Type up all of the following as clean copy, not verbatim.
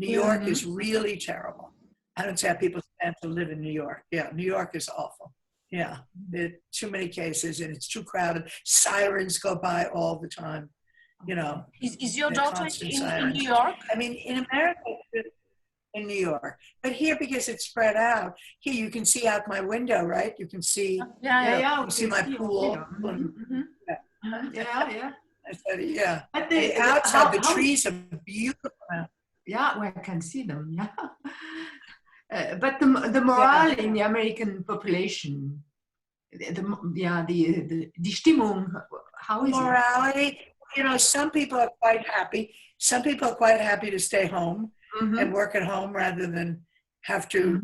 New York is really terrible. I don't see how people stand to live in New York. Yeah, New York is awful. Yeah, there are too many cases and it's too crowded. Sirens go by all the time. You know, is your daughter in New York? I mean, in America, in New York, but here because it's spread out. Here you can see out my window, right? You can see. You see my pool. Yeah. I said, yeah. But and outside, the trees are beautiful. Yeah, well, I can see them. Yeah. But the morale in the American population, the Stimmung, how is morality? You know, some people are quite happy. Some people are quite happy to stay home and work at home rather than have to.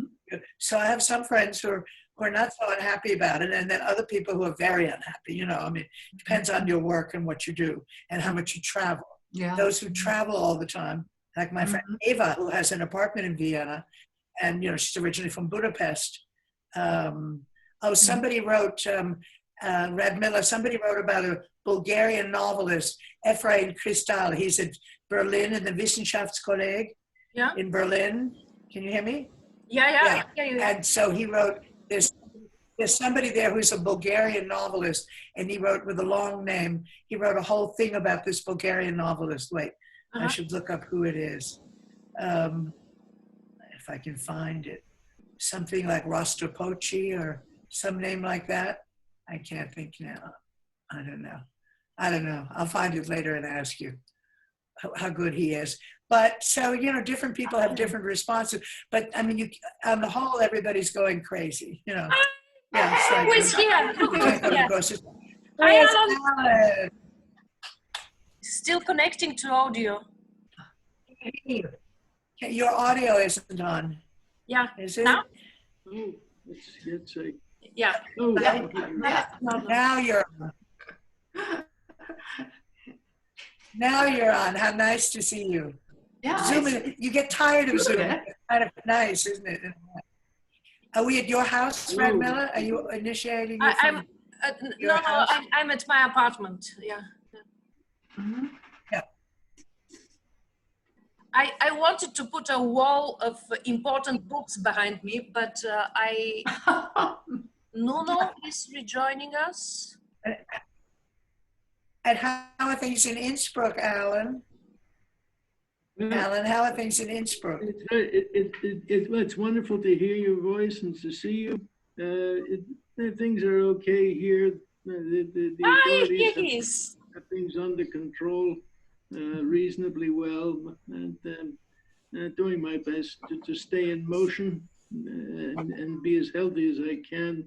So I have some friends who are not so unhappy about it, and then other people who are very unhappy. You know, I mean, it depends on your work and what you do and how much you travel. Yeah. Those who travel all the time, like my friend Eva, who has an apartment in Vienna, and you know she's originally from Budapest. Somebody wrote, Reb Miller. Somebody wrote about a Bulgarian novelist, Ephraim Kristal. He's at Berlin in the Wissenschaftskolleg in Berlin. Can you hear me? Yeah. And so he wrote, there's somebody there who's a Bulgarian novelist, and he wrote with a long name. He wrote a whole thing about this Bulgarian novelist. Wait, I should look up who it is. If I can find it. Something like Rostropochi or some name like that. I can't think now. I don't know. I'll find it later and ask you how good he is. But so, you know, different people have different responses. But I mean, on the whole, everybody's going crazy, you know. Yeah, it's like, who is here? Look who's here. Hi, Alan. Still connecting to audio. Your audio isn't on. Yeah. Is it? Now? Oh, let's see. Yeah. Oh, Now you're on. Now you're on. How nice to see you. Yeah. Zoom in. You get tired of Zoom. It's kind of nice, isn't it? Are we at your house, Red Miller? Are you initiating? I'm at my apartment. Yeah. Yeah. I wanted to put a wall of important books behind me, but Nuno is rejoining us. And how are things in Innsbruck, Alan? Alan, how are things in Innsbruck? It's wonderful to hear your voice and to see you. Things are okay here. The authorities have things under control reasonably well, and doing my best to stay in motion and be as healthy as I can.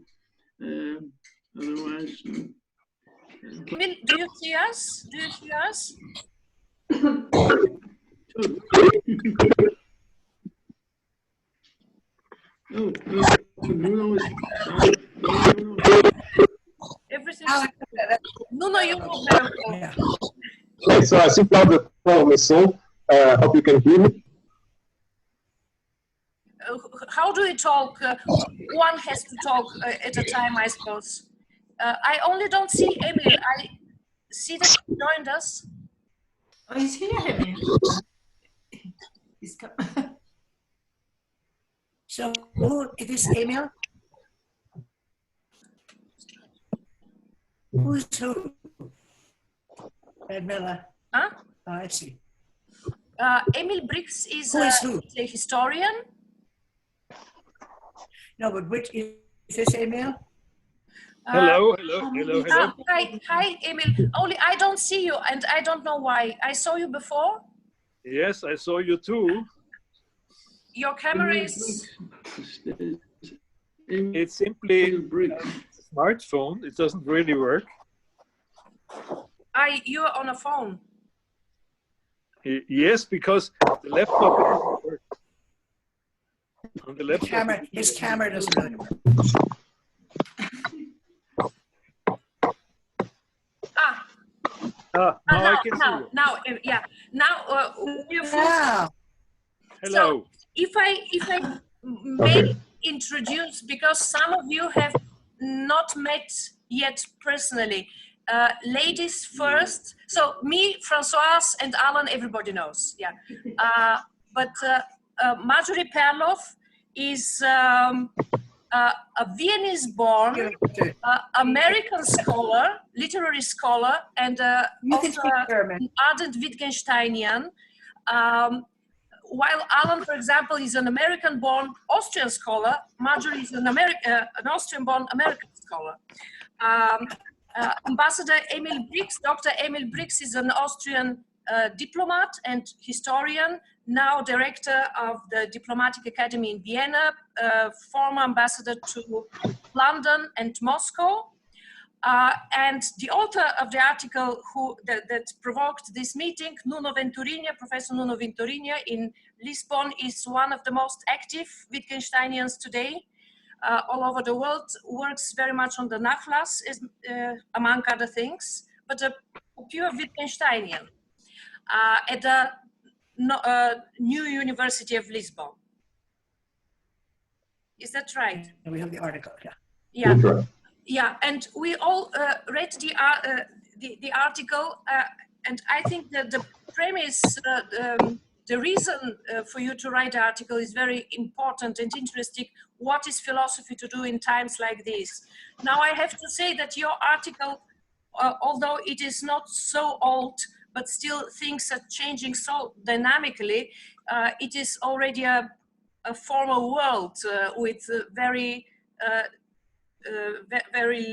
Otherwise. Emil, do you see us? Nuno is Everything. Nuno, you go very well. Yeah. Okay, so I think now the problem is solved. Hope you can hear me. How do we talk? One has to talk at a time, I suppose. I only don't see Emil. I see that he joined us. Oh, he's here, Emil. He's So who is this, Emil? Who's who? Ed Miller. Huh? Oh, I see. Emil Brix is who? a historian. No, but which is this Emil? Hello. Hi, Emil. Only I don't see you, and I don't know why. I saw you before. Yes, I saw you too. Your camera is. It's simply a smartphone. It doesn't really work. You're on a phone. Yes, because the laptop doesn't work. On the laptop. His camera doesn't really work. Now I can see you. Now, Wow. Hello. So if I may introduce, because some of you have not met yet personally, ladies first. So me, Françoise, and Alan, everybody knows. Yeah. but Marjorie Perloff is a Viennese-born American scholar, literary scholar, and also an ardent Wittgensteinian. While Alan, for example, is an American-born Austrian scholar, Marjorie is an Austrian-born American scholar. Ambassador Emil Brix, Dr. Emil Brix is an Austrian diplomat and historian, now director of the Diplomatic Academy in Vienna, former ambassador to London and Moscow. And the author of the article that provoked this meeting, Professor Nuno Venturinha in Lisbon, is one of the most active Wittgensteinians today. All over the world, works very much on the Nachlass, among other things, but a pure Wittgensteinian at the New University of Lisbon. Is that right? We have the article, yeah. Yeah, yeah, and we all read the article, and I think that the premise, the reason for you to write the article is very important and interesting. What is philosophy to do in times like this? Now I have to say that your article, although it is not so old, but still things are changing so dynamically, it is already a formal world with very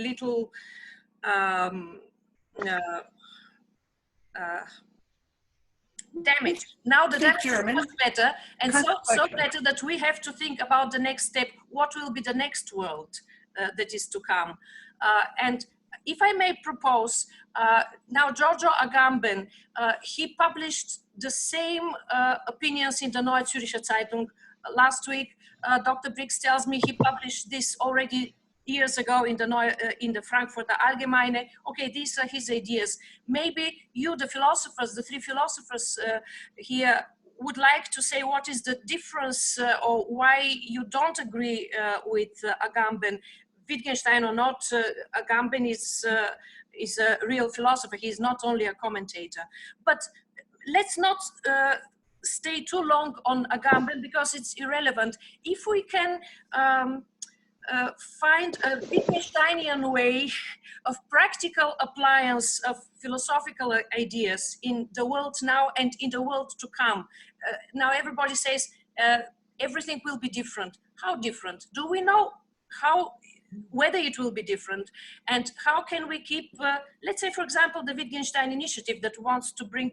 little damage. Now the damage is much better, and so better that we have to think about the next step. What will be the next world that is to come? And if I may propose, now Giorgio Agamben, he published the same opinions in the Neue Zürcher Zeitung last week. Dr. Brix tells me he published this already years ago in the Frankfurter Allgemeine. Okay, these are his ideas. Maybe you, the philosophers, the three philosophers here, would like to say what is the difference or why you don't agree with Agamben. Wittgenstein or not, Agamben is a real philosopher. He is not only a commentator. But let's not stay too long on Agamben because it's irrelevant. If we can find a Wittgensteinian way of practical appliance of philosophical ideas in the world now and in the world to come. Now everybody says everything will be different. How different? Do we know whether it will be different, and how can we keep, let's say, for example, the Wittgenstein initiative that wants to bring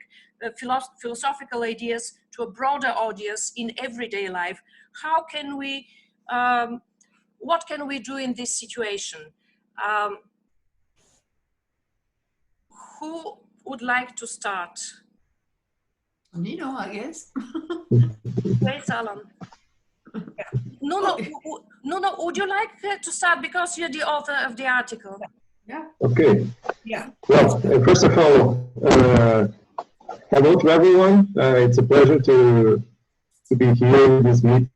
philosophical ideas to a broader audience in everyday life? How can we, what can we do in this situation? Who would like to start? Nino, I guess. Great, Alan. Nuno, would you like to start because you're the author of the article? Yeah. Okay. Yeah. Well, first of all, hello to everyone. It's a pleasure to be here in this meeting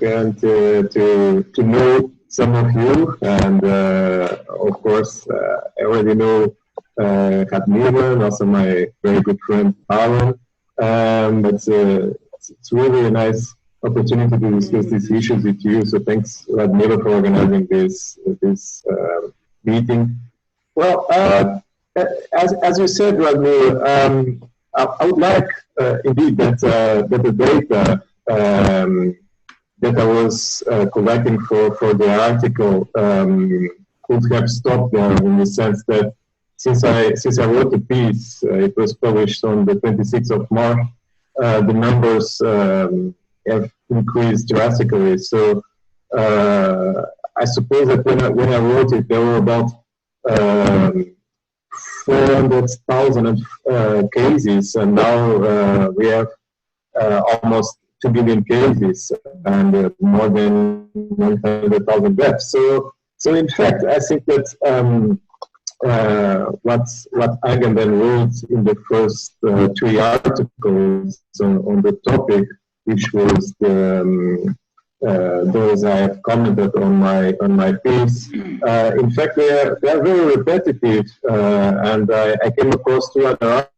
and to know some of you. And of course, I already know Cadmira and also my very good friend Alan. But it's really a nice opportunity to discuss these issues with you. So thanks, Radmila, for organizing this meeting. Well, as you said, Radmila, I would like indeed that the data that I was collecting for the article could have stopped there, in the sense that since I wrote the piece, it was published on the 26th of March. The numbers have increased drastically. So I suppose that when I wrote it, there were about 400,000 cases, and now we have almost 2 billion cases and more than 100,000 deaths. So in fact, I think that what Agamben wrote in the first 3 articles on the topic, which was those I have commented on my piece, in fact they are very repetitive, and I came across 2 other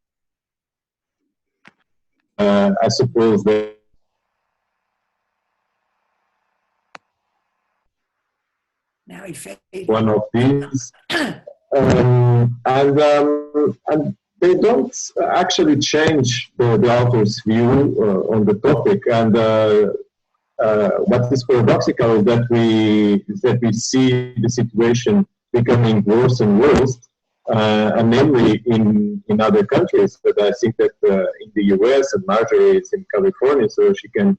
I suppose that Now he faded. one of these, and they don't actually change the author's view on the topic. And what is paradoxical is that we see the situation becoming worse and worse, and namely in other countries. But I think that in the US, and Marjorie is in California, so she can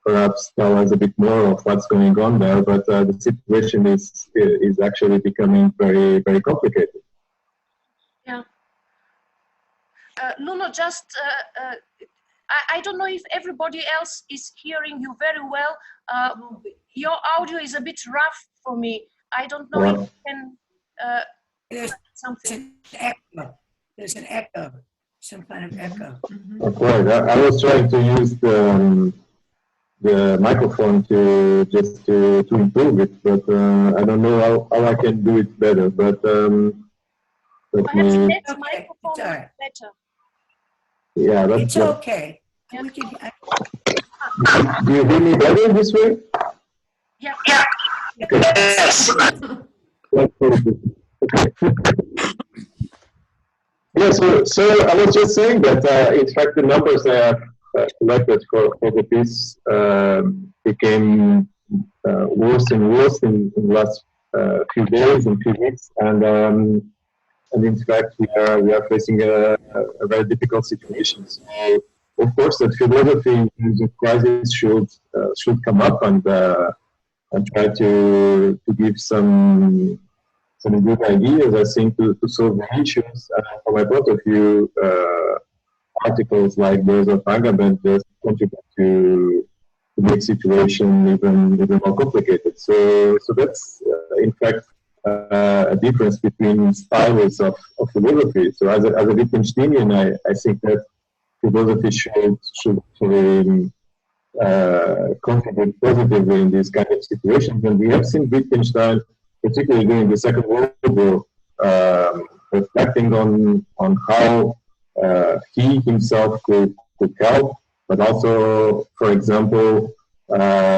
perhaps tell us a bit more of what's going on there. But the situation is actually becoming very, very complicated. Yeah. Nuno, just I don't know if everybody else is hearing you very well. Your audio is a bit rough for me. I don't know if you can There's something. an echo. There's an echo, some kind of echo. Okay, I was trying to use the microphone to just to improve it, but I don't know how I can do it better. But Perhaps that Okay, microphone it's all right. is better. yeah, that's It's okay. Yeah. We can, Do you hear me better this way? Yeah. Yes. Yeah, so I was just saying that in fact the numbers I have collected for the piece became worse and worse in the last few days and few weeks, and in fact we are facing a very difficult situation. So of course that philosophy in terms of crisis should come up and try to give some good ideas, I think, to solve the issues. From my point of view, articles like those of Agabent just contribute to make situation even more complicated. So that's in fact a difference between styles of philosophy. So as a Wittgensteinian, I think that philosophy should contribute positively in these kind of situations. And we have seen Wittgenstein, particularly during the Second World War, reflecting on how he himself could help, but also, for example,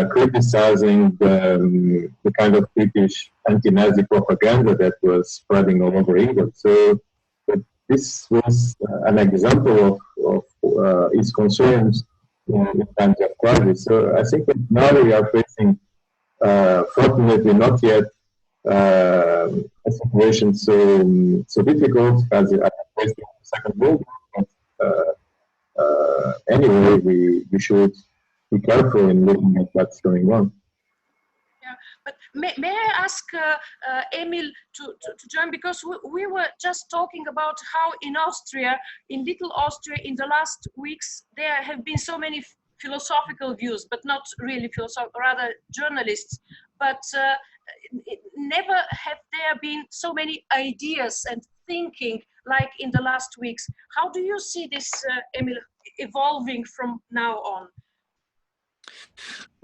criticizing the kind of British anti-Nazi propaganda that was spreading all over England. So this was an example of his concerns in times of crisis. So I think that now we are facing, fortunately not yet, a situation so difficult as it was in the Second World War. But anyway, we should be careful in looking at what's going on. Yeah, but may I ask Emil to join, because we were just talking about how in Austria, in Little Austria, in the last weeks, there have been so many philosophical views, but not really philosophical, rather journalists. But never have there been so many ideas and thinking like in the last weeks. How do you see this, Emil, evolving from now on?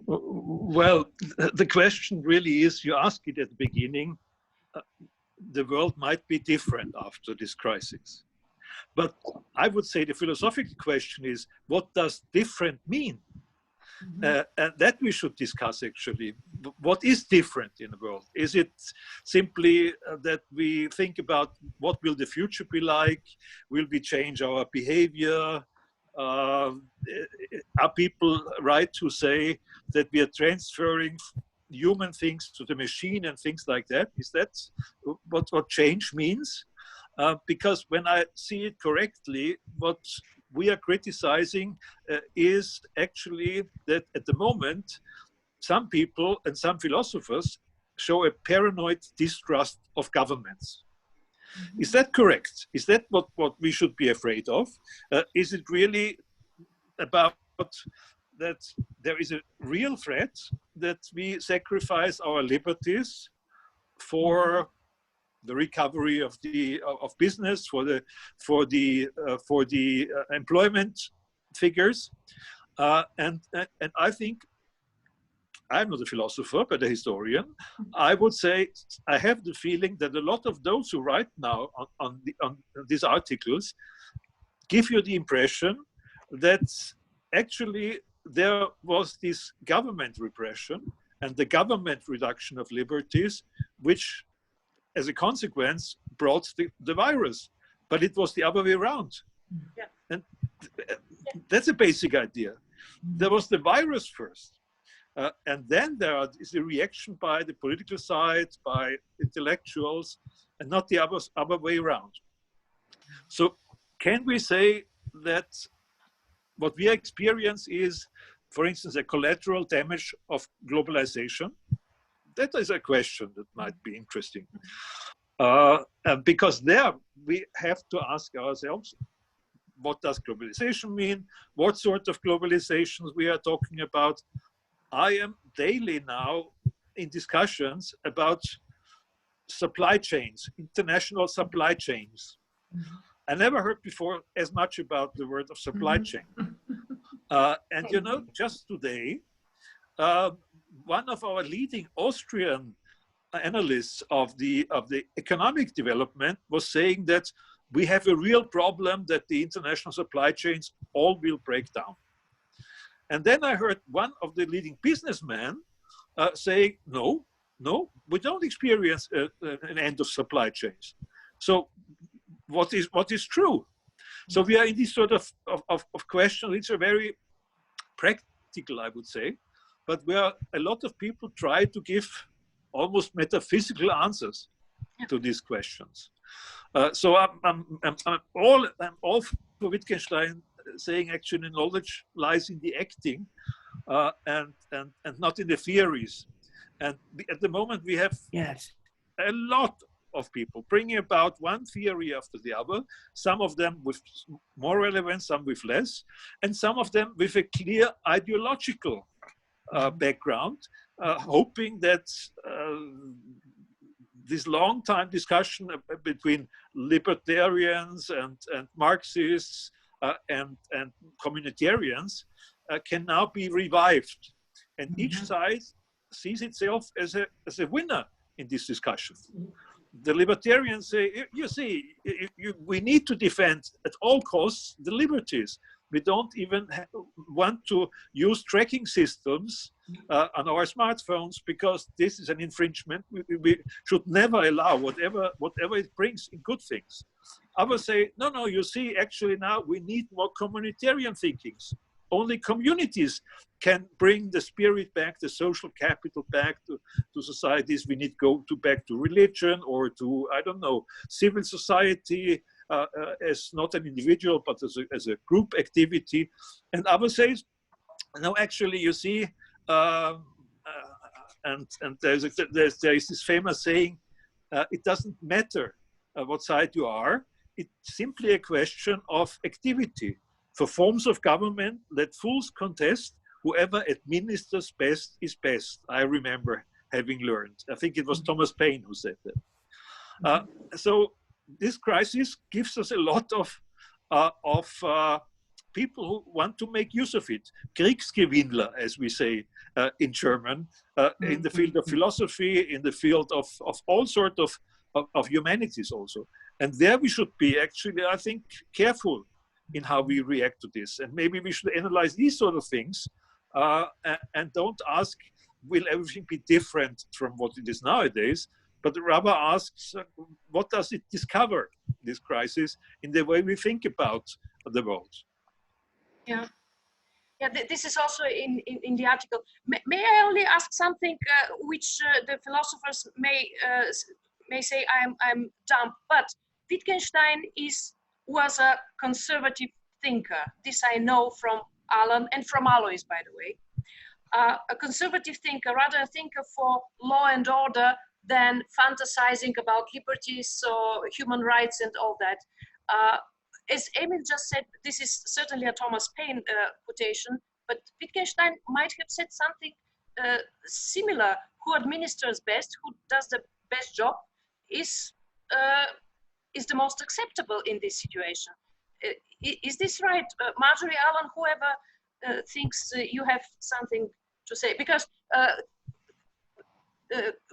Well, the question really is, you asked it at the beginning, the world might be different after this crisis. But I would say the philosophical question is, what does different mean? And that we should discuss actually. What is different in the world? Is it simply that we think about what will the future be like? Will we change our behavior? Are people right to say that we are transferring human things to the machine and things like that? Is that what change means? Because when I see it correctly, what we are criticizing is actually that at the moment, some people and some philosophers show a paranoid distrust of governments. Is that correct? Is that what we should be afraid of? Is it really about that there is a real threat that we sacrifice our liberties for the recovery of business, for the employment figures, and I think, I'm not a philosopher but a historian, I would say I have the feeling that a lot of those who write now on these articles give you the impression that actually there was this government repression and the government reduction of liberties, which as a consequence brought the virus, but it was the other way around. Yeah. And that's a basic idea. There was the virus first, and then there is a reaction by the political side, by intellectuals, and not the other way around. So can we say that what we experience is, for instance, a collateral damage of globalization? That is a question that might be interesting. Because there we have to ask ourselves, what does globalization mean? What sort of globalizations we are talking about? I am daily now in discussions about supply chains, international supply chains. I never heard before as much about the word of supply chain. And you know, just today, one of our leading Austrian analysts of the economic development was saying that we have a real problem that the international supply chains all will break down. And then I heard one of the leading businessmen saying, no, we don't experience an end of supply chains. So what is true? So we are in this sort of question, which are very practical, I would say, but where a lot of people try to give almost metaphysical answers to these questions. So I'm all for Wittgenstein saying actually knowledge lies in the acting and not in the theories. And at the moment we have a lot of people bringing about one theory after the other, some of them with more relevance, some with less, and some of them with a clear ideological background, hoping that this long time discussion between libertarians and Marxists and communitarians can now be revived. And each side sees itself as a winner in this discussion. The libertarians say, you see, we need to defend at all costs the liberties. We don't even want to use tracking systems on our smartphones because this is an infringement. We should never allow whatever it brings in good things. Others say, no, you see, actually now we need more communitarian thinkings. Only communities can bring the spirit back, the social capital back to societies. We need to go back to religion or to, I don't know, civil society as not an individual, but as a group activity. And others say, no, actually, you see, and there is this famous saying, it doesn't matter what side you are. It's simply a question of activity. For forms of government, let fools contest. Whoever administers best is best. I remember having learned. I think it was Thomas Paine who said that. So this crisis gives us a lot of people who want to make use of it. Kriegsgewinnler, as we say in German, in the field of philosophy, in the field of all sorts of humanities also. And there we should be actually, I think, careful in how we react to this. And maybe we should analyze these sort of things and don't ask, will everything be different from what it is nowadays? But rather asks, what does it discover, this crisis, in the way we think about the world? Yeah, this is also in the article. May I only ask something which the philosophers may say I'm dumb, but Wittgenstein was a conservative thinker. This I know from Alan and from Alois, by the way. A conservative thinker, rather a thinker for law and order than fantasizing about liberties or human rights and all that. As Emil just said, this is certainly a Thomas Paine quotation, but Wittgenstein might have said something similar. Who administers best, who does the best job, is the most acceptable in this situation. Is this right? Marjorie, Alan, whoever thinks you have something to say, because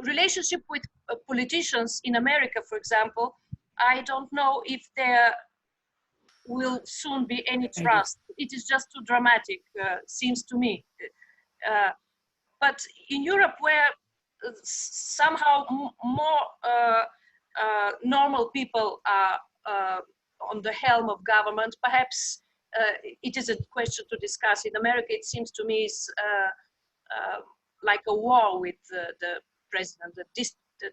relationship with politicians in America, for example, I don't know if they're will soon be any trust. It is just too dramatic, seems to me. But in Europe, where somehow more normal people are on the helm of government, perhaps it is a question to discuss. In America, it seems to me is like a war with the president,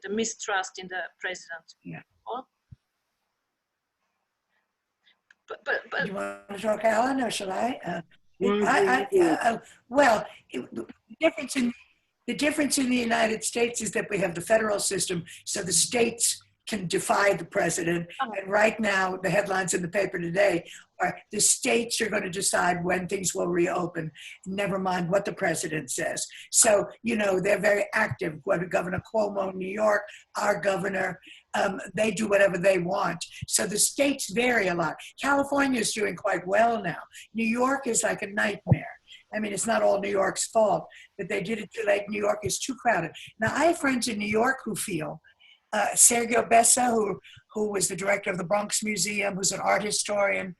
the mistrust in the president. Yeah. Huh? But You want to talk, Alan, or shall I? Well, the difference in the United States is that we have the federal system, so the states can defy the president. And right now, the headlines in the paper today are the states are going to decide when things will reopen, never mind what the president says. So, you know, they're very active. Governor Cuomo in New York, our governor, they do whatever they want. So the states vary a lot. California is doing quite well now. New York is like a nightmare. I mean, it's not all New York's fault, but they did it too late. New York is too crowded. Now, I have friends in New York who feel, Sergio Bessa, who was the director of the Bronx Museum, who's an art historian,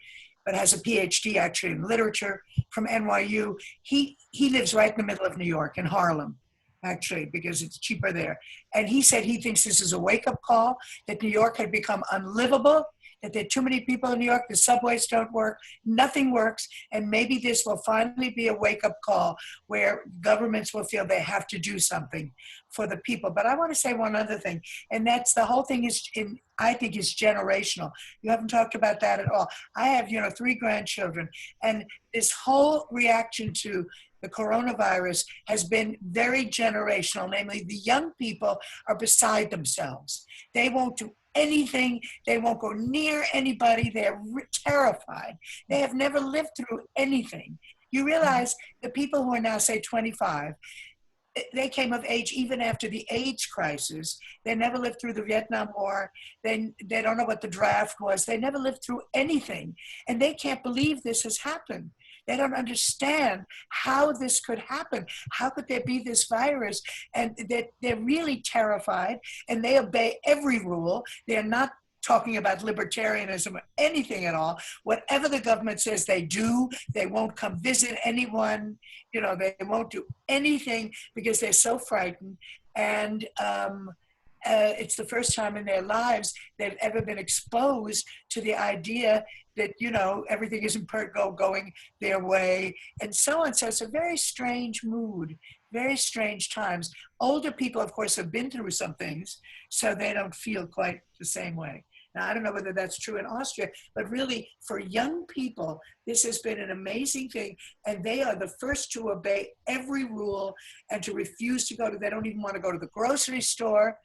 but has a PhD actually in literature from NYU. He lives right in the middle of New York, in Harlem, actually, because it's cheaper there. And he said he thinks this is a wake-up call, that New York had become unlivable, that there are too many people in New York, the subways don't work, nothing works, and maybe this will finally be a wake-up call where governments will feel they have to do something for the people. But I want to say one other thing, and that's the whole thing is, I think, is generational. You haven't talked about that at all. I have, 3 grandchildren, and this whole reaction to the coronavirus has been very generational. Namely, the young people are beside themselves. They won't do anything. They won't go near anybody. They're terrified. They have never lived through anything. You realize the people who are now, say, 25, they came of age even after the AIDS crisis. They never lived through the Vietnam War. They don't know what the draft was. They never lived through anything. And they can't believe this has happened. They don't understand how this could happen. How could there be this virus? And they're really terrified, and they obey every rule. They're not talking about libertarianism or anything at all. Whatever the government says they do, they won't come visit anyone. They won't do anything because they're so frightened. And it's the first time in their lives they've ever been exposed to the idea that, everything isn't going their way and so on. So it's a very strange mood, very strange times. Older people, of course, have been through some things, so they don't feel quite the same way. Now, I don't know whether that's true in Austria, but really for young people, this has been an amazing thing. And they are the first to obey every rule and to refuse to they don't even want to go to the grocery store.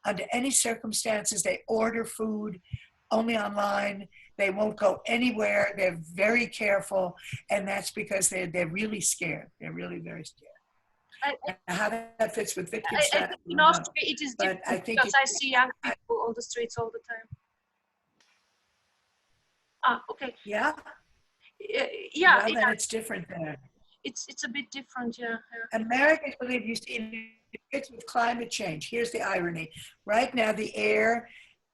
Under any circumstances, they order food only online. They won't go anywhere. They're very careful. And that's because they're really scared. They're really very scared. How that fits with Wittgenstein, I think in Austria it is different, because I see young people on the streets all the time. Okay. Yeah? Yeah. Well, then it's different there. It's a bit different, yeah. Americans believe it's with climate change. Here's the irony. Right now, the air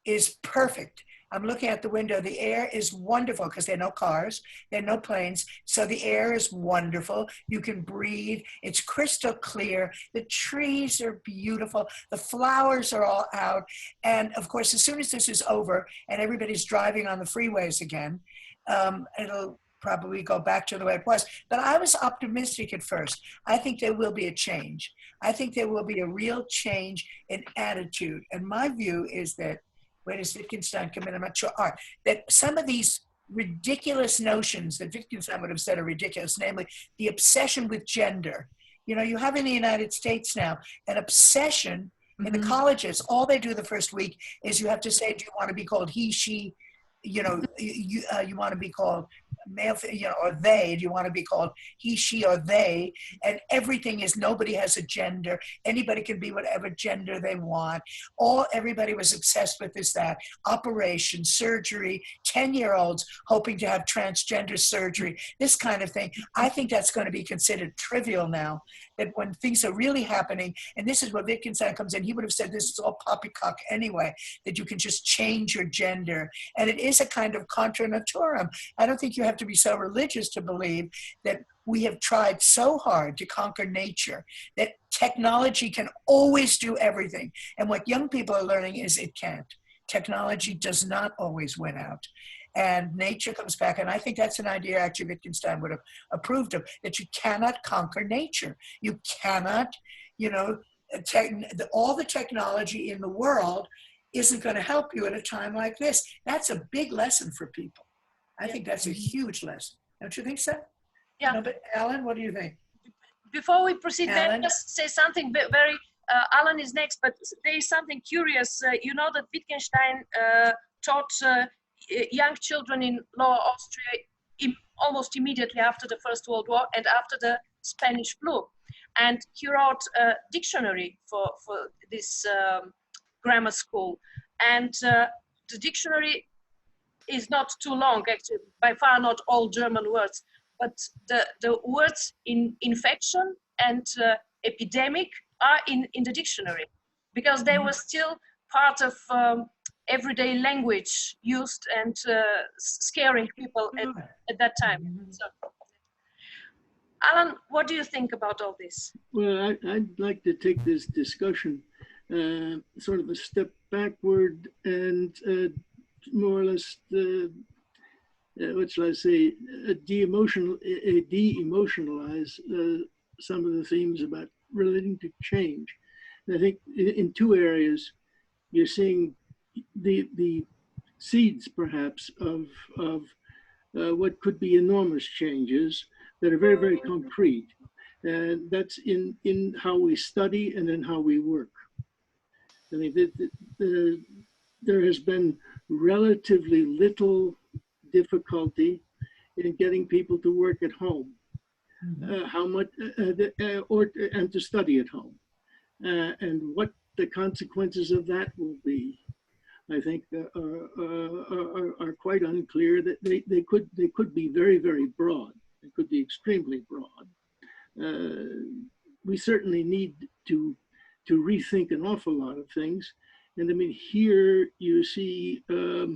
is perfect. I'm looking out the window. The air is wonderful because there are no cars, there are no planes. So the air is wonderful. You can breathe. It's crystal clear. The trees are beautiful. The flowers are all out. And of course, as soon as this is over and everybody's driving on the freeways again, it'll probably go back to the way it was. But I was optimistic at first. I think there will be a change. I think there will be a real change in attitude. And my view is that, where does Wittgenstein come in? I'm not sure. That some of these ridiculous notions that Wittgenstein would have said are ridiculous, namely the obsession with gender. You have in the United States now an obsession in the colleges. All they do the first week is you have to say, do you want to be called he, she? You want to be called male, or they, do you want to be called he, she, or they, and everything is, nobody has a gender, anybody can be whatever gender they want. Everybody was obsessed with is that operation, surgery, 10-year-olds hoping to have transgender surgery, this kind of thing. I think that's going to be considered trivial now, that when things are really happening, and this is where Wittgenstein comes in, he would have said this is all poppycock anyway, that you can just change your gender. And it is a kind of contra naturam. I don't think you have to be so religious to believe that we have tried so hard to conquer nature, that technology can always do everything. And what young people are learning is it can't. Technology does not always win out. And nature comes back. And I think that's an idea actually Wittgenstein would have approved of, that you cannot conquer nature. You cannot, all the technology in the world isn't going to help you at a time like this. That's a big lesson for people. I think that's a huge lesson. Don't you think so? Yeah. No, but Alan, what do you think? Before we proceed, may I Alan? just say something very, Alan is next, but there is something curious. You know that Wittgenstein taught young children in Lower Austria almost immediately after the First World War and after the Spanish flu. And he wrote a dictionary for this grammar school. And the dictionary is not too long, actually, by far not all German words, but the words in infection and epidemic are in the dictionary, because they were still part of everyday language used and scaring people at that time. So, Alan, what do you think about all this? Well, I'd like to take this discussion sort of a step backward and more or less, what shall I say, de-emotionalize some of the themes about relating to change. And I think in two areas, you're seeing the seeds, perhaps, of what could be enormous changes that are very, very concrete. And that's in how we study and in how we work. I mean, there has been relatively little difficulty in getting people to work at home, and to study at home, and what the consequences of that will be, I think, are quite unclear. That they could be very, very broad. They could be extremely broad. We certainly need to rethink an awful lot of things. And I mean, here you see a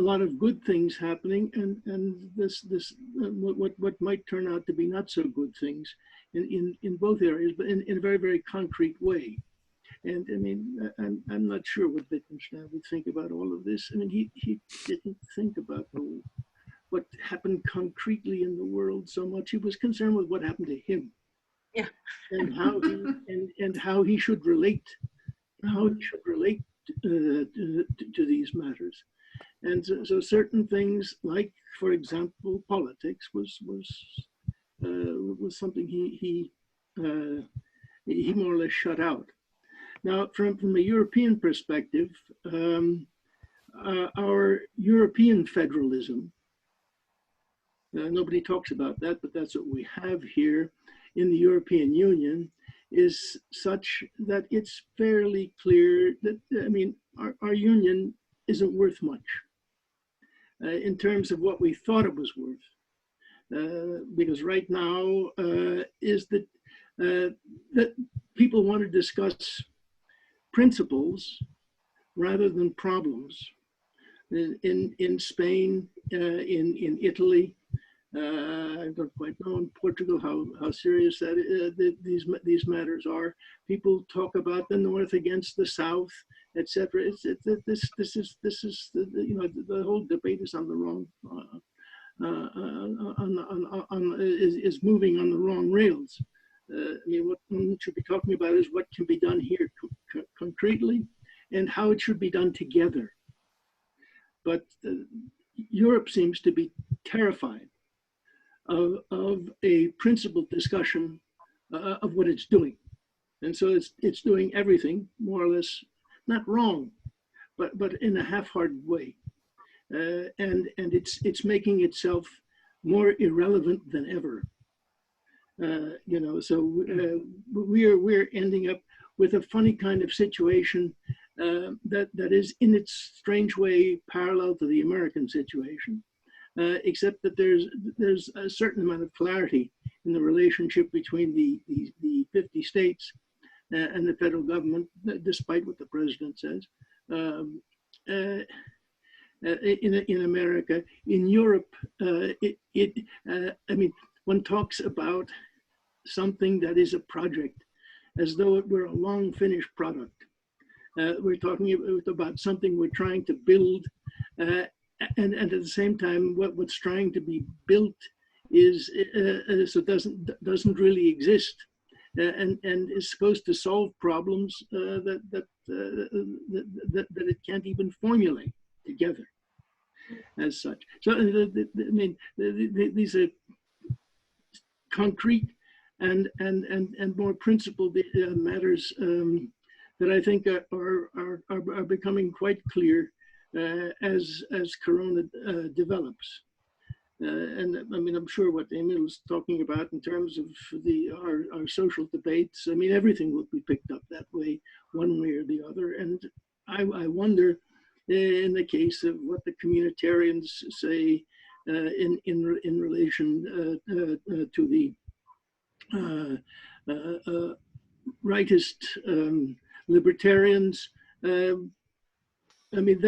lot of good things happening, and what might turn out to be not so good things in both areas, but in a very, very concrete way. And I mean, I'm not sure what Wittgenstein would think about all of this. I mean, he didn't think about what happened concretely in the world so much. He was concerned with what happened to him. Yeah. And how he should relate, to these matters. And so certain things, like, for example, politics was something he more or less shut out. Now, from a European perspective, our European federalism, nobody talks about that, but that's what we have here in the European Union, is such that it's fairly clear that, I mean, our union isn't worth much in terms of what we thought it was worth. Because right now is that people want to discuss principles rather than problems. In Spain, in Italy, I don't quite know in Portugal how serious these matters are. People talk about the North against the South, etc. This is the whole debate is on the wrong is moving on the wrong rails. I mean, what one should be talking about is what can be done here concretely, and how it should be done together. But Europe seems to be terrified of a principled discussion of what it's doing. And so it's doing everything more or less, not wrong, but in a half-hearted way. and it's making itself more irrelevant than ever. You know, so we're ending up with a funny kind of situation that is in its strange way parallel to the American situation, except that there's a certain amount of clarity in the relationship between the 50 states and the federal government, despite what the president says. In America, in Europe, I mean, one talks about something that is a project as though it were a long finished product. We're talking about something we're trying to build, and at the same time, what's trying to be built is so doesn't really exist, and is supposed to solve problems that it can't even formulate together as such. So I mean, these are concrete and more principled matters that I think are becoming quite clear as Corona develops. And I mean, I'm sure what Emil is talking about in terms of our social debates, I mean, everything will be picked up that way, one way or the other. And I wonder, in the case of what the communitarians say in relation to the rightist libertarians, I mean,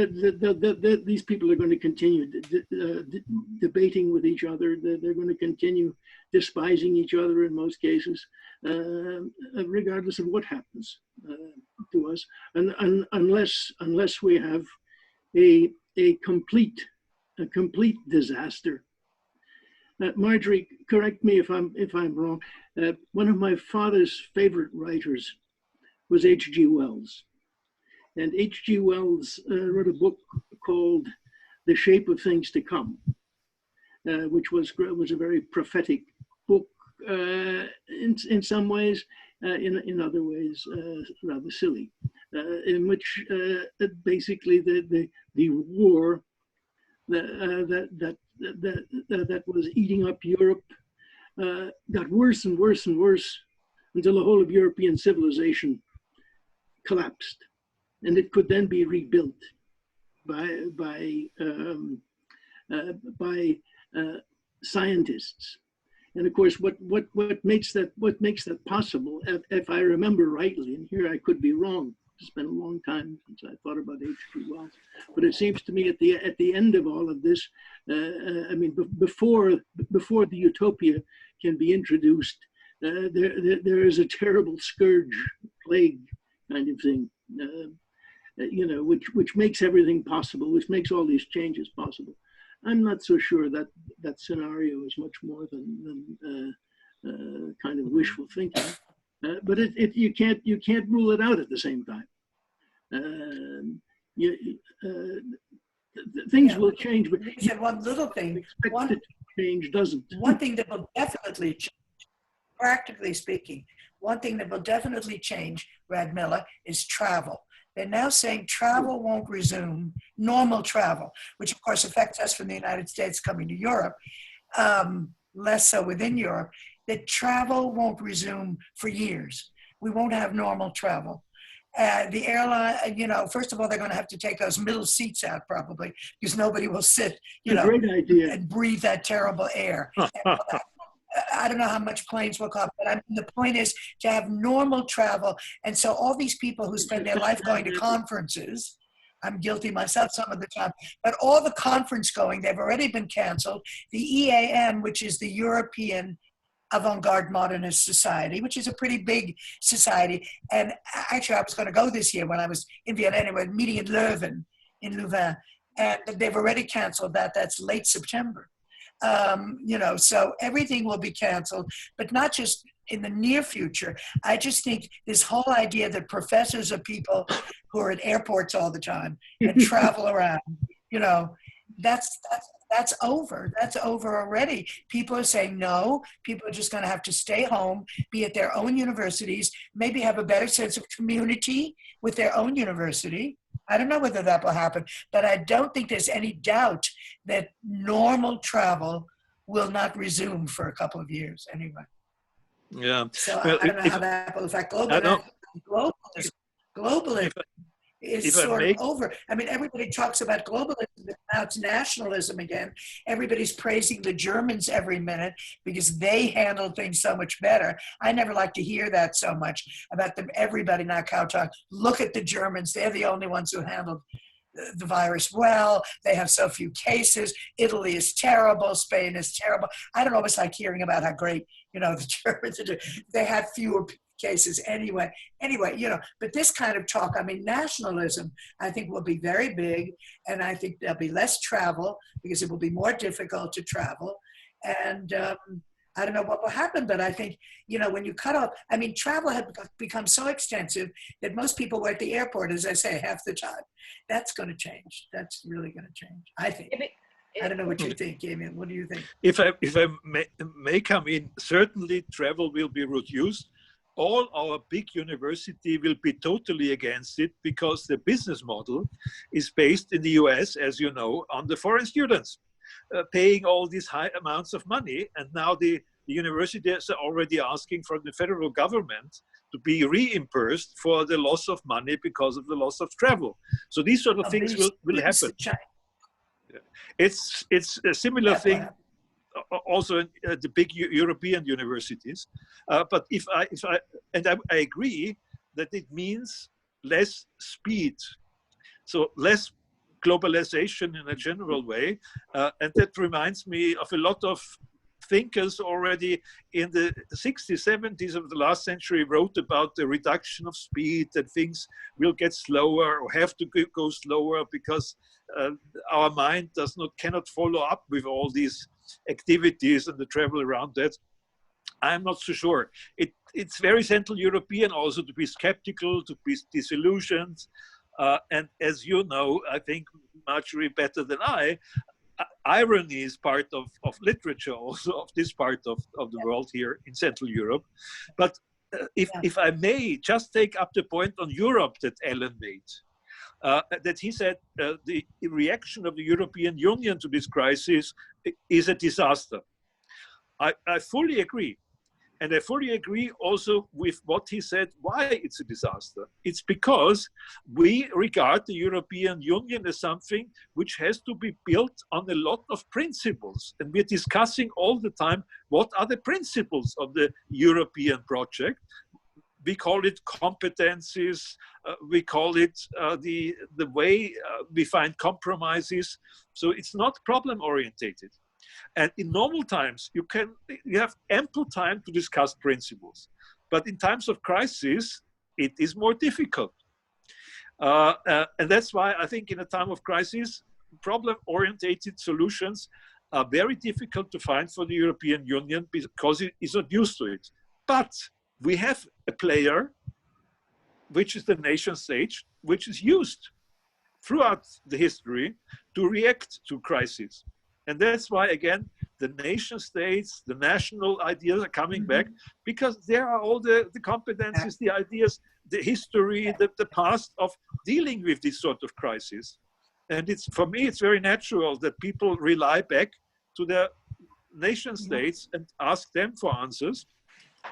these people are going to continue debating with each other. They're going to continue despising each other in most cases, regardless of what happens to us, and unless we have a complete disaster. Marjorie, correct me if I'm wrong. One of my father's favorite writers was H.G. Wells. And H.G. Wells wrote a book called The Shape of Things to Come, which was a very prophetic book in some ways, in other ways rather silly, in which basically the war that was eating up Europe got worse and worse and worse until the whole of European civilization collapsed. And it could then be rebuilt by scientists. And of course, what makes that possible, if I remember rightly, and here I could be wrong. It's been a long time since I thought about H.G. Wells, but it seems to me at the end of all of this, I mean, before the utopia can be introduced, there is a terrible scourge, plague kind of thing. You know, which makes everything possible, which makes all these changes possible. I'm not so sure that that scenario is much more than kind of wishful thinking, but you can't rule it out at the same time. Things will change, but you said one little thing. One change doesn't. One thing that will definitely change, practically speaking, one thing that will definitely change, Brad Miller, is travel. They're now saying travel won't resume, normal travel, which of course affects us from the United States coming to Europe, less so within Europe, that travel won't resume for years. We won't have normal travel. The airline, you know, first of all, they're going to have to take those middle seats out probably because nobody will sit, you know, great idea. And breathe that terrible air. I don't know how much planes will cost, but the point is to have normal travel. And so all these people who spend their life going to conferences, I'm guilty myself some of the time, but all the conference going, they've already been canceled. The EAM, which is the European Avant-Garde Modernist Society, which is a pretty big society. And actually, I was going to go this year when I was in Vienna anyway, meeting in Louvain, and they've already canceled that. That's late September. You know, so everything will be canceled, but not just in the near future. I just think this whole idea that professors are people who are at airports all the time and travel around, you know, that's over. That's over already. People are saying no. People are just going to have to stay home, be at their own universities, maybe have a better sense of community with their own university. I don't know whether that will happen, but I don't think there's any doubt that normal travel will not resume for a couple of years anyway. Yeah. So Well, I don't know how that will affect globalism. Globalism is sort of over. I mean, everybody talks about globalism, but now it's nationalism again. Everybody's praising the Germans every minute because they handle things so much better. I never like to hear that so much about them. Everybody now talk. Look at the Germans. They're the only ones who handled the virus well. They have so few cases. Italy is terrible. Spain is terrible. I don't always like hearing about how great, the Germans are doing. They had fewer cases anyway, but this kind of talk, I mean, nationalism, I think will be very big, and I think there'll be less travel because it will be more difficult to travel. And I don't know what will happen, but I think, when you cut off, I mean, travel has become so extensive that most people were at the airport, as I say, half the time. That's going to change. That's really going to change, I think. I don't know what you think, Damien. What do you think? If I may come in, certainly travel will be reduced. All our big university will be totally against it because the business model is based in the US, as you know, on the foreign students paying all these high amounts of money. And now the universities are already asking from the federal government to be reimbursed for the loss of money because of the loss of travel. So these sort of things will happen. It's a similar thing also in the big European universities. But I agree that it means less speed, so less globalization in a general way. And that reminds me of a lot of thinkers already in the 60s, 70s of the last century wrote about the reduction of speed, that things will get slower or have to go slower because our mind cannot follow up with all these activities and the travel around that. I'm not so sure. It's very Central European also to be skeptical, to be disillusioned. And as you know, I think Marjorie better than I, irony is part of literature also of this part of the world here in Central Europe. But if I may just take up the point on Europe that Alan made, that he said the reaction of the European Union to this crisis is a disaster. I fully agree. And I fully agree also with what he said, why it's a disaster. It's because we regard the European Union as something which has to be built on a lot of principles. And we're discussing all the time, what are the principles of the European project? We call it competencies, we call it the way we find compromises. So it's not problem orientated. And in normal times, you have ample time to discuss principles. But in times of crisis, it is more difficult. And that's why I think in a time of crisis, problem-orientated solutions are very difficult to find for the European Union because it is not used to it. But we have a player, which is the nation state, which is used throughout the history to react to crises. And that's why, again, the nation states, the national ideas are coming back because there are all the competencies, the ideas, the history, the past of dealing with this sort of crisis. And for me, it's very natural that people rely back to their nation states and ask them for answers.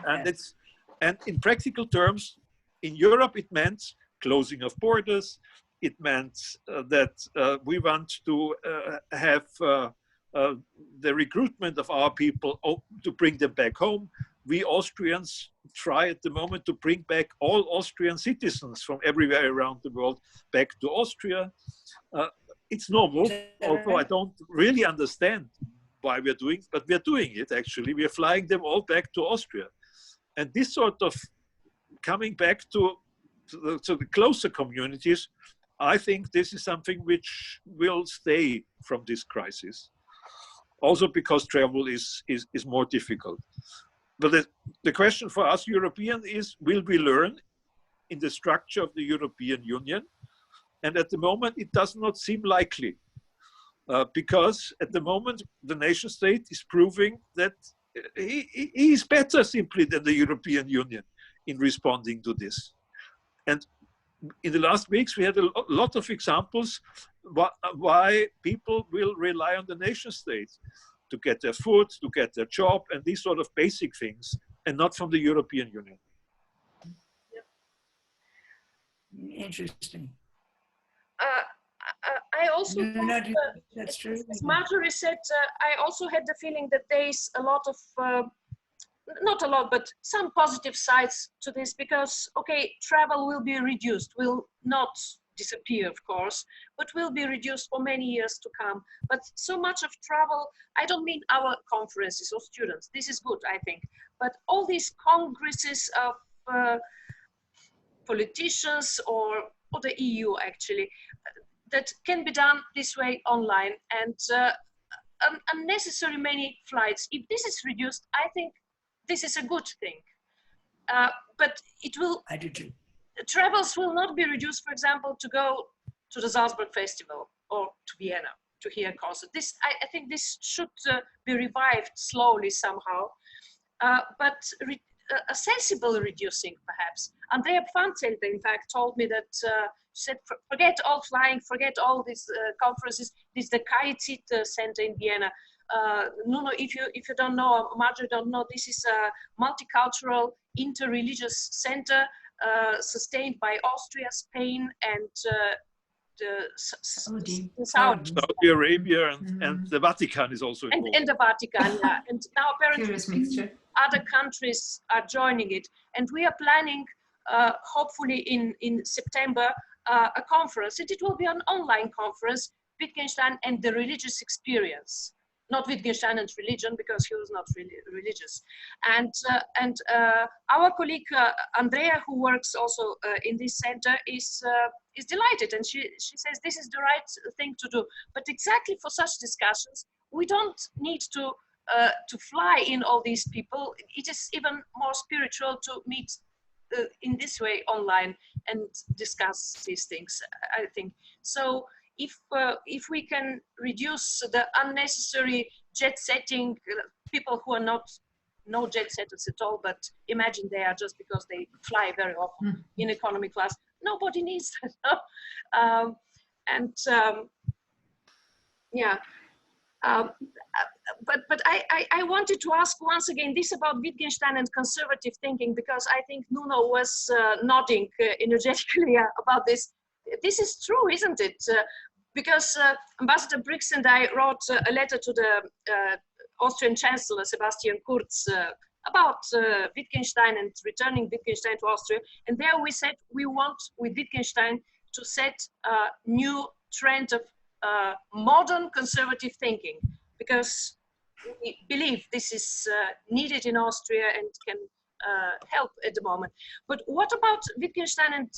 And in practical terms, in Europe, it meant closing of borders. It meant that we want to have the recruitment of our people to bring them back home. We Austrians try at the moment to bring back all Austrian citizens from everywhere around the world back to Austria. It's normal, although I don't really understand why we're doing it, but we're doing it actually. We're flying them all back to Austria. And this sort of coming back to the closer communities, I think this is something which will stay from this crisis. Also because travel is more difficult. But the question for us Europeans is, will we learn in the structure of the European Union? And at the moment, it does not seem likely. Because at the moment, the nation state is proving that he is better simply than the European Union in responding to this. And in the last weeks, we had a lot of examples why people will rely on the nation states to get their food, to get their job, and these sort of basic things, and not from the European Union. Interesting. I also No, that's true. As Marjorie said, I also had the feeling that there is a lot of, not a lot, but some positive sides to this, because, okay, travel will be reduced, will not disappear, of course, but will be reduced for many years to come. But so much of travel, I don't mean our conferences or students, this is good, I think, but all these congresses of politicians or the EU, actually, that can be done this way online, and unnecessary many flights. If this is reduced, I think this is a good thing. But it will, I do too. Travels will not be reduced, for example, to go to the Salzburg Festival or to Vienna to hear a concert. This, I think this should be revived slowly somehow, but a sensible reducing, perhaps. Andrea Pfanzenter, in fact, told me that, said, forget all flying, forget all these conferences. This is the Kaizen Center in Vienna. No, if you don't know, Marjorie don't know, this is a multicultural, inter-religious center sustained by Austria, Spain, and Saudi Arabia, and the Vatican is also involved. And the Vatican, yeah. And now Curious apparently mixture. other countries are joining it. And we are planning, hopefully in September, a conference. And it will be an online conference, Wittgenstein and the religious experience. Not Wittgenstein and religion, because he was not really religious. And our colleague Andrea, who works also in this center, is delighted, and she says this is the right thing to do. But exactly for such discussions, we don't need to fly in all these people. It is even more spiritual to meet in this way online and discuss these things, I think. So if we can reduce the unnecessary jet setting, people who are no jet setters at all, but imagine they are just because they fly very often in economy class. Nobody needs that. Yeah. But I wanted to ask once again this about Wittgenstein and conservative thinking, because I think Nuno was nodding energetically about this. This is true, isn't it? Because Ambassador Brix and I wrote a letter to the Austrian Chancellor, Sebastian Kurz, about Wittgenstein and returning Wittgenstein to Austria. And there we said we want, with Wittgenstein, to set a new trend of modern conservative thinking, because we believe this is needed in Austria and can help at the moment. But what about Wittgenstein and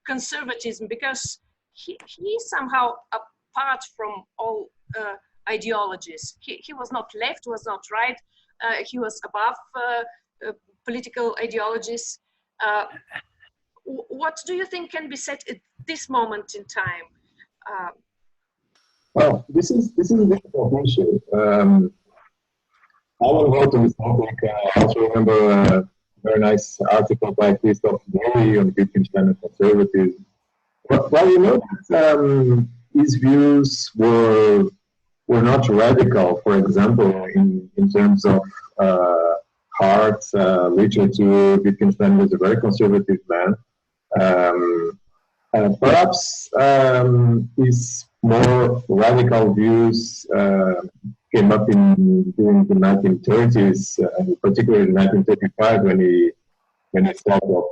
conservatism? Because he somehow apart from all ideologies. He was not left, was not right. He was above political ideologies. What do you think can be said at this moment in time? Well, this is a difficult issue. I will go to this topic. I also remember a very nice article by Christoph Murray on Wittgenstein and conservatism. Well, you know that his views were not radical. For example, in terms of art, literature, Wittgenstein was a very conservative man. Perhaps his more radical views came up during the 1930s, particularly in 1935 when he thought of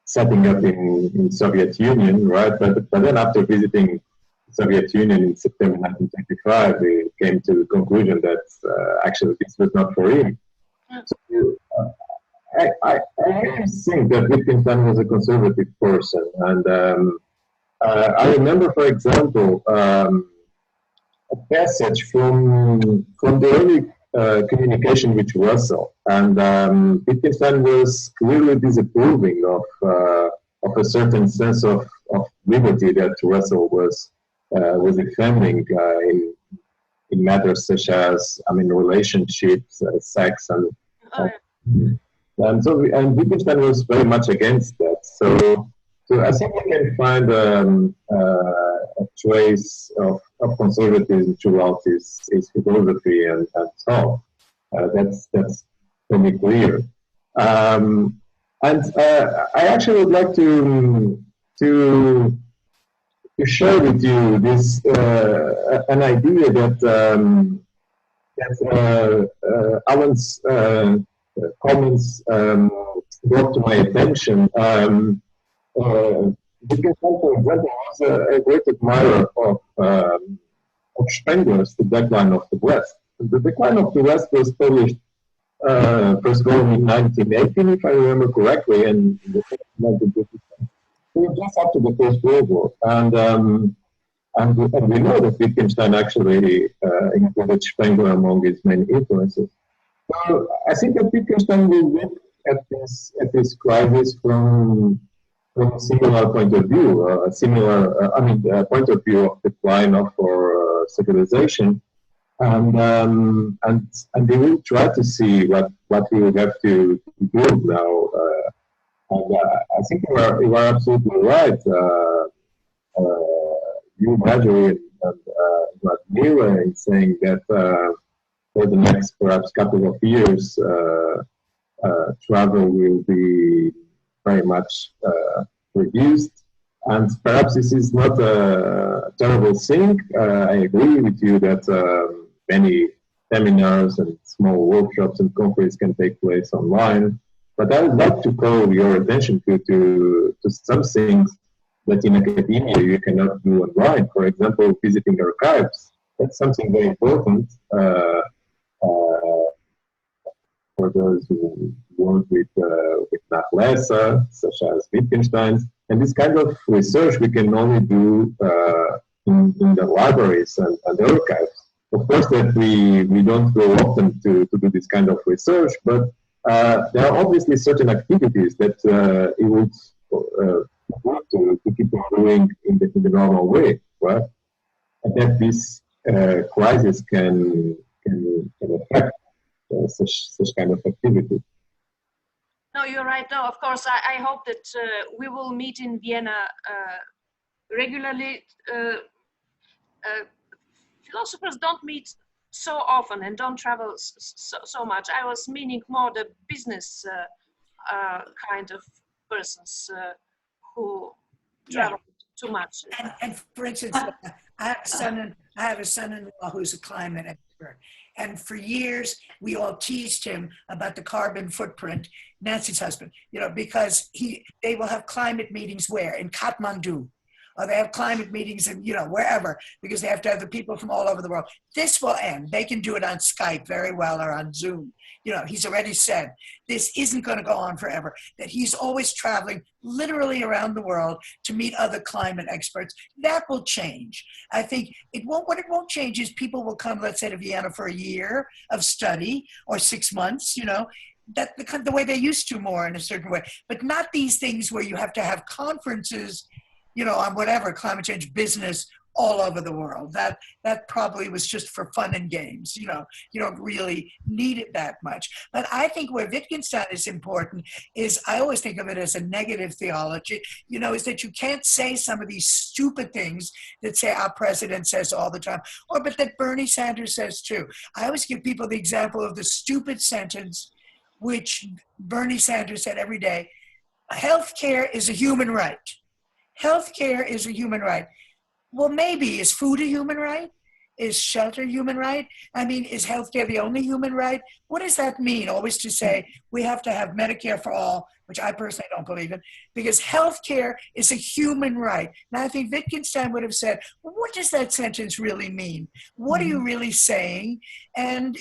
setting up in Soviet Union, right? But then after visiting Soviet Union in September 1935, he came to the conclusion that actually this was not for him. So, I think that Wittgenstein was a conservative person, and I remember, for example, a passage from the early communication with Russell, and Wittgenstein was clearly disapproving of a certain sense of liberty that Russell was defending in matters such as, relationships, sex, and Wittgenstein was very much against that. So So I think we can find a trace of conservatism throughout his philosophy and thought. That's pretty clear. And I actually would like to share with you this an idea that Alan's comments brought to my attention. Wittgenstein, for example, was a great admirer of Spengler's The Decline of the West. The Decline of the West was published first volume in 1918, if I remember correctly, and the second 1957. So just after the First World War, and we know that Wittgenstein actually included Spengler among his main influences. So I think that Wittgenstein will look at this crisis from a similar point of view, point of view of decline of our civilization, and they will try to see what we will have to build now. I think you are absolutely right. You, Marjorie, and Mira, in saying that for the next perhaps couple of years, travel will be very much reduced. And perhaps this is not a terrible thing. I agree with you that many seminars and small workshops and conferences can take place online. But I would like to call your attention to some things that in academia you cannot do online. For example, visiting archives. That's something very important for those who work with Nachlässe, such as Wittgenstein's. And this kind of research we can only do in the libraries and archives. Of course, that we don't go often to do this kind of research, but there are obviously certain activities that it would to keep on doing in the normal way, right? And that this crisis can affect such kind of activity. No, you're right. No, of course, I hope that we will meet in Vienna regularly. Philosophers don't meet so often and don't travel so much. I was meaning more the business kind of persons who travel too much. And for instance, I have a son-in-law who's a climate expert. And for years, we all teased him about the carbon footprint, Nancy's husband, because they will have climate meetings where? In Kathmandu. Or they have climate meetings in, wherever, because they have to have the people from all over the world. This will end. They can do it on Skype very well or on Zoom. He's already said this isn't going to go on forever, that he's always traveling literally around the world to meet other climate experts. That will change. I think what it won't change is people will come, let's say, to Vienna for a year of study or 6 months, that the way they used to more in a certain way, but not these things where you have to have conferences on whatever climate change business all over the world. That probably was just for fun and games. You don't really need it that much. But I think where Wittgenstein is important is, I always think of it as a negative theology, is that you can't say some of these stupid things that say our president says all the time, but that Bernie Sanders says too. I always give people the example of the stupid sentence which Bernie Sanders said every day: healthcare is a human right. Healthcare is a human right. Well, maybe. Is food a human right? Is shelter a human right? I mean, is healthcare the only human right? What does that mean? Always to say we have to have Medicare for all, which I personally don't believe in, because healthcare is a human right. Now, I think Wittgenstein would have said, well, what does that sentence really mean? What are you really saying? And,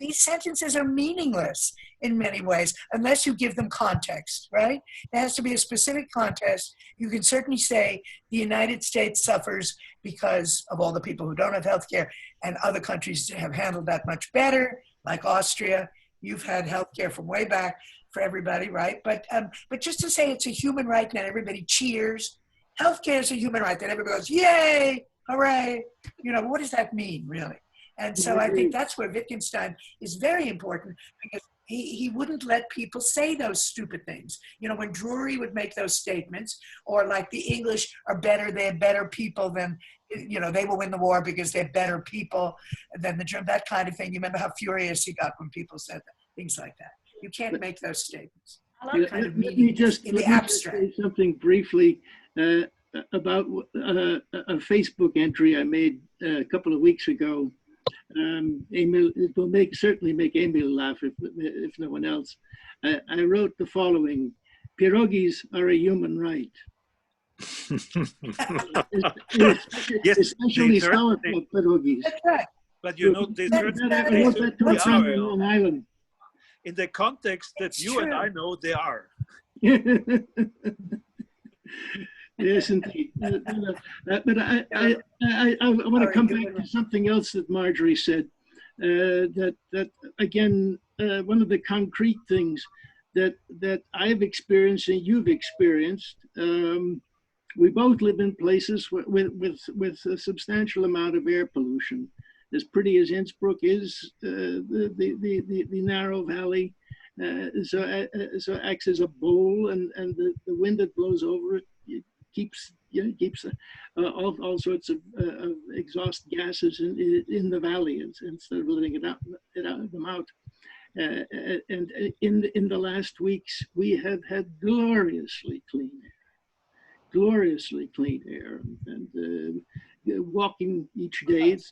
these sentences are meaningless in many ways, unless you give them context, right? There has to be a specific context. You can certainly say the United States suffers because of all the people who don't have health care, and other countries have handled that much better, like Austria. You've had health care from way back for everybody, right? But just to say it's a human right, and everybody cheers. Healthcare is a human right, then everybody goes, yay, hooray. What does that mean, really? And so I think that's where Wittgenstein is very important, because he wouldn't let people say those stupid things. You know, when Drury would make those statements, or like the English are better, they're better people than, you know, they will win the war because they're better people than the Germans, that kind of thing. You remember how furious he got when people said that, things like that. You can't make those statements. Let me just say something briefly about a Facebook entry I made a couple of weeks ago. Emil, it will certainly make Emil laugh if no one else. I wrote the following: pierogies are a human right. Yes, especially sauerkraut pierogies. That's right. But you know, they I wrote that to a friend on Long Island. In the context that It's you true. and I know, they are. Yes, indeed. But I want to come back to something else that Marjorie said. That again, one of the concrete things that I've experienced and you've experienced. We both live in places with a substantial amount of air pollution. As pretty as Innsbruck is, the narrow valley, so acts as a bowl, and the wind that blows over it keeps all sorts of exhaust gases in the valley instead of letting them out. And in the last weeks, we have had gloriously clean air, and walking each day. It's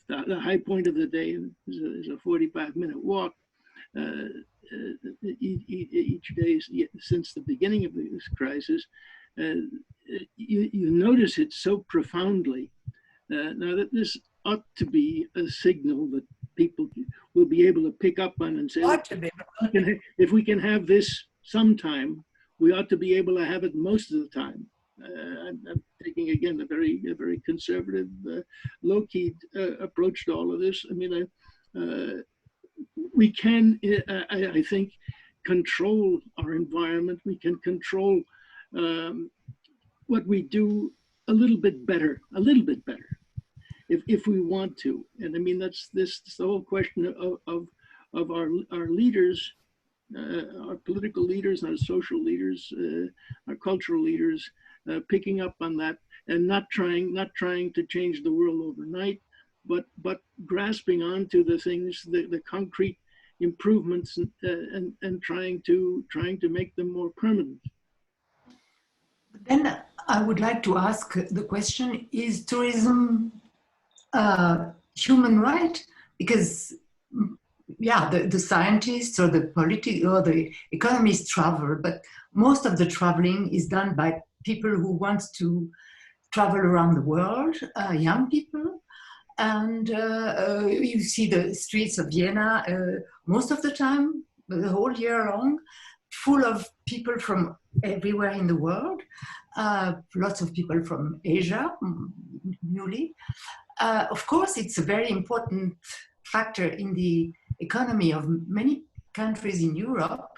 the high point of the day is a 45-minute walk each day since the beginning of this crisis. You notice it so profoundly. Now that this ought to be a signal that people will be able to pick up on and say, if we can have this sometime, we ought to be able to have it most of the time. I'm taking again a very conservative, low-key approach to all of this. I mean, we can, I think, control our environment. We can control what we do a little bit better, if we want to. And I mean, that's the whole question of our leaders, our political leaders, our social leaders, our cultural leaders, picking up on that and not trying to change the world overnight, but grasping onto the things, the concrete improvements, and trying to make them more permanent. Then I would like to ask the question: is tourism human right? Because yeah, the scientists or the economists travel, but most of the traveling is done by people who want to travel around the world, young people. And you see the streets of Vienna most of the time, the whole year long, full of people from everywhere in the world, lots of people from Asia, newly. Of course, it's a very important factor in the economy of many countries in Europe.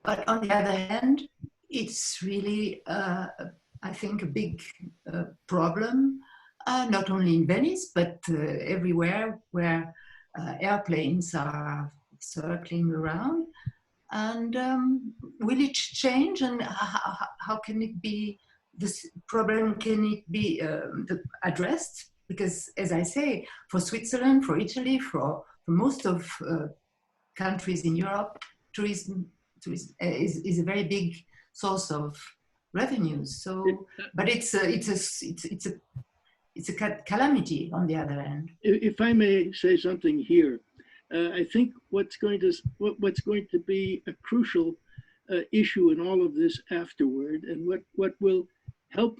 But on the other hand, it's really, I think, a big problem, not only in Venice, but everywhere where airplanes are circling around. And will it change? And how can it be, this problem, can it be addressed? Because, as I say, for Switzerland, for Italy, for most of countries in Europe, tourism is a very big source of revenues. So, but it's a calamity on the other hand. If I may say something here, I think what's going to be a crucial issue in all of this afterward, and what will help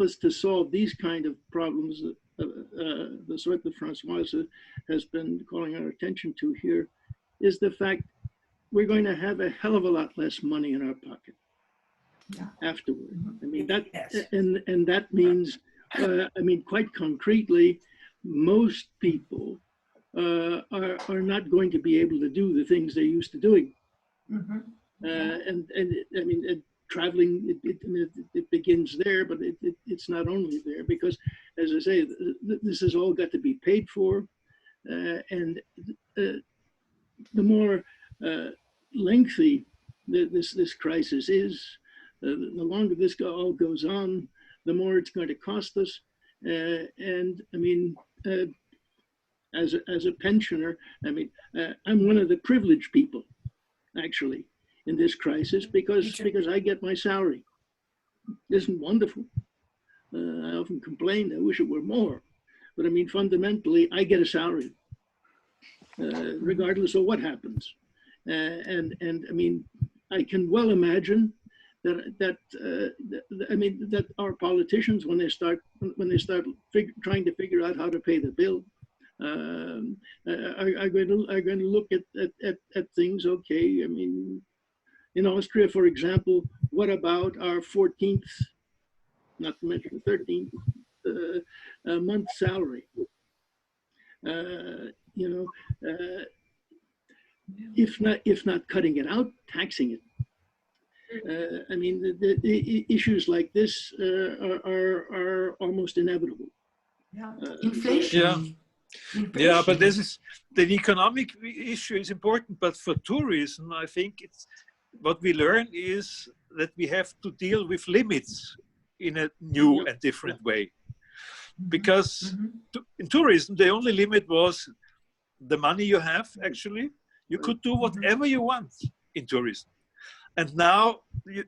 us to solve these kind of problems, the sort that Françoise has been calling our attention to here, is the fact we're going to have a hell of a lot less money in our pocket afterward. I mean, that, and that means, I mean, quite concretely, most people are not going to be able to do the things they're used to doing. And I mean, traveling, it begins there, but it's not only there, because, as I say, this has all got to be paid for. And the more lengthy this crisis is, the longer this all goes on, the more it's going to cost us. And I mean, as a pensioner, I mean, I'm one of the privileged people, actually, in this crisis because I get my salary. Isn't wonderful? I often complain. I wish it were more, but I mean, fundamentally, I get a salary, regardless of what happens. And I mean, I can well imagine that our politicians, when they start trying to figure out how to pay the bill, are going to look at things. Okay, I mean, in Austria, for example, what about our 14th, not to mention 13th month salary? If not cutting it out, taxing it. I mean, the issues like this are almost inevitable. Yeah. Inflation. Yeah. Yeah, but this is the economic issue is important, but for tourism, I think it's what we learn is that we have to deal with limits in a new and different way. Because in tourism, the only limit was the money you have, actually. You could do whatever you want in tourism. And now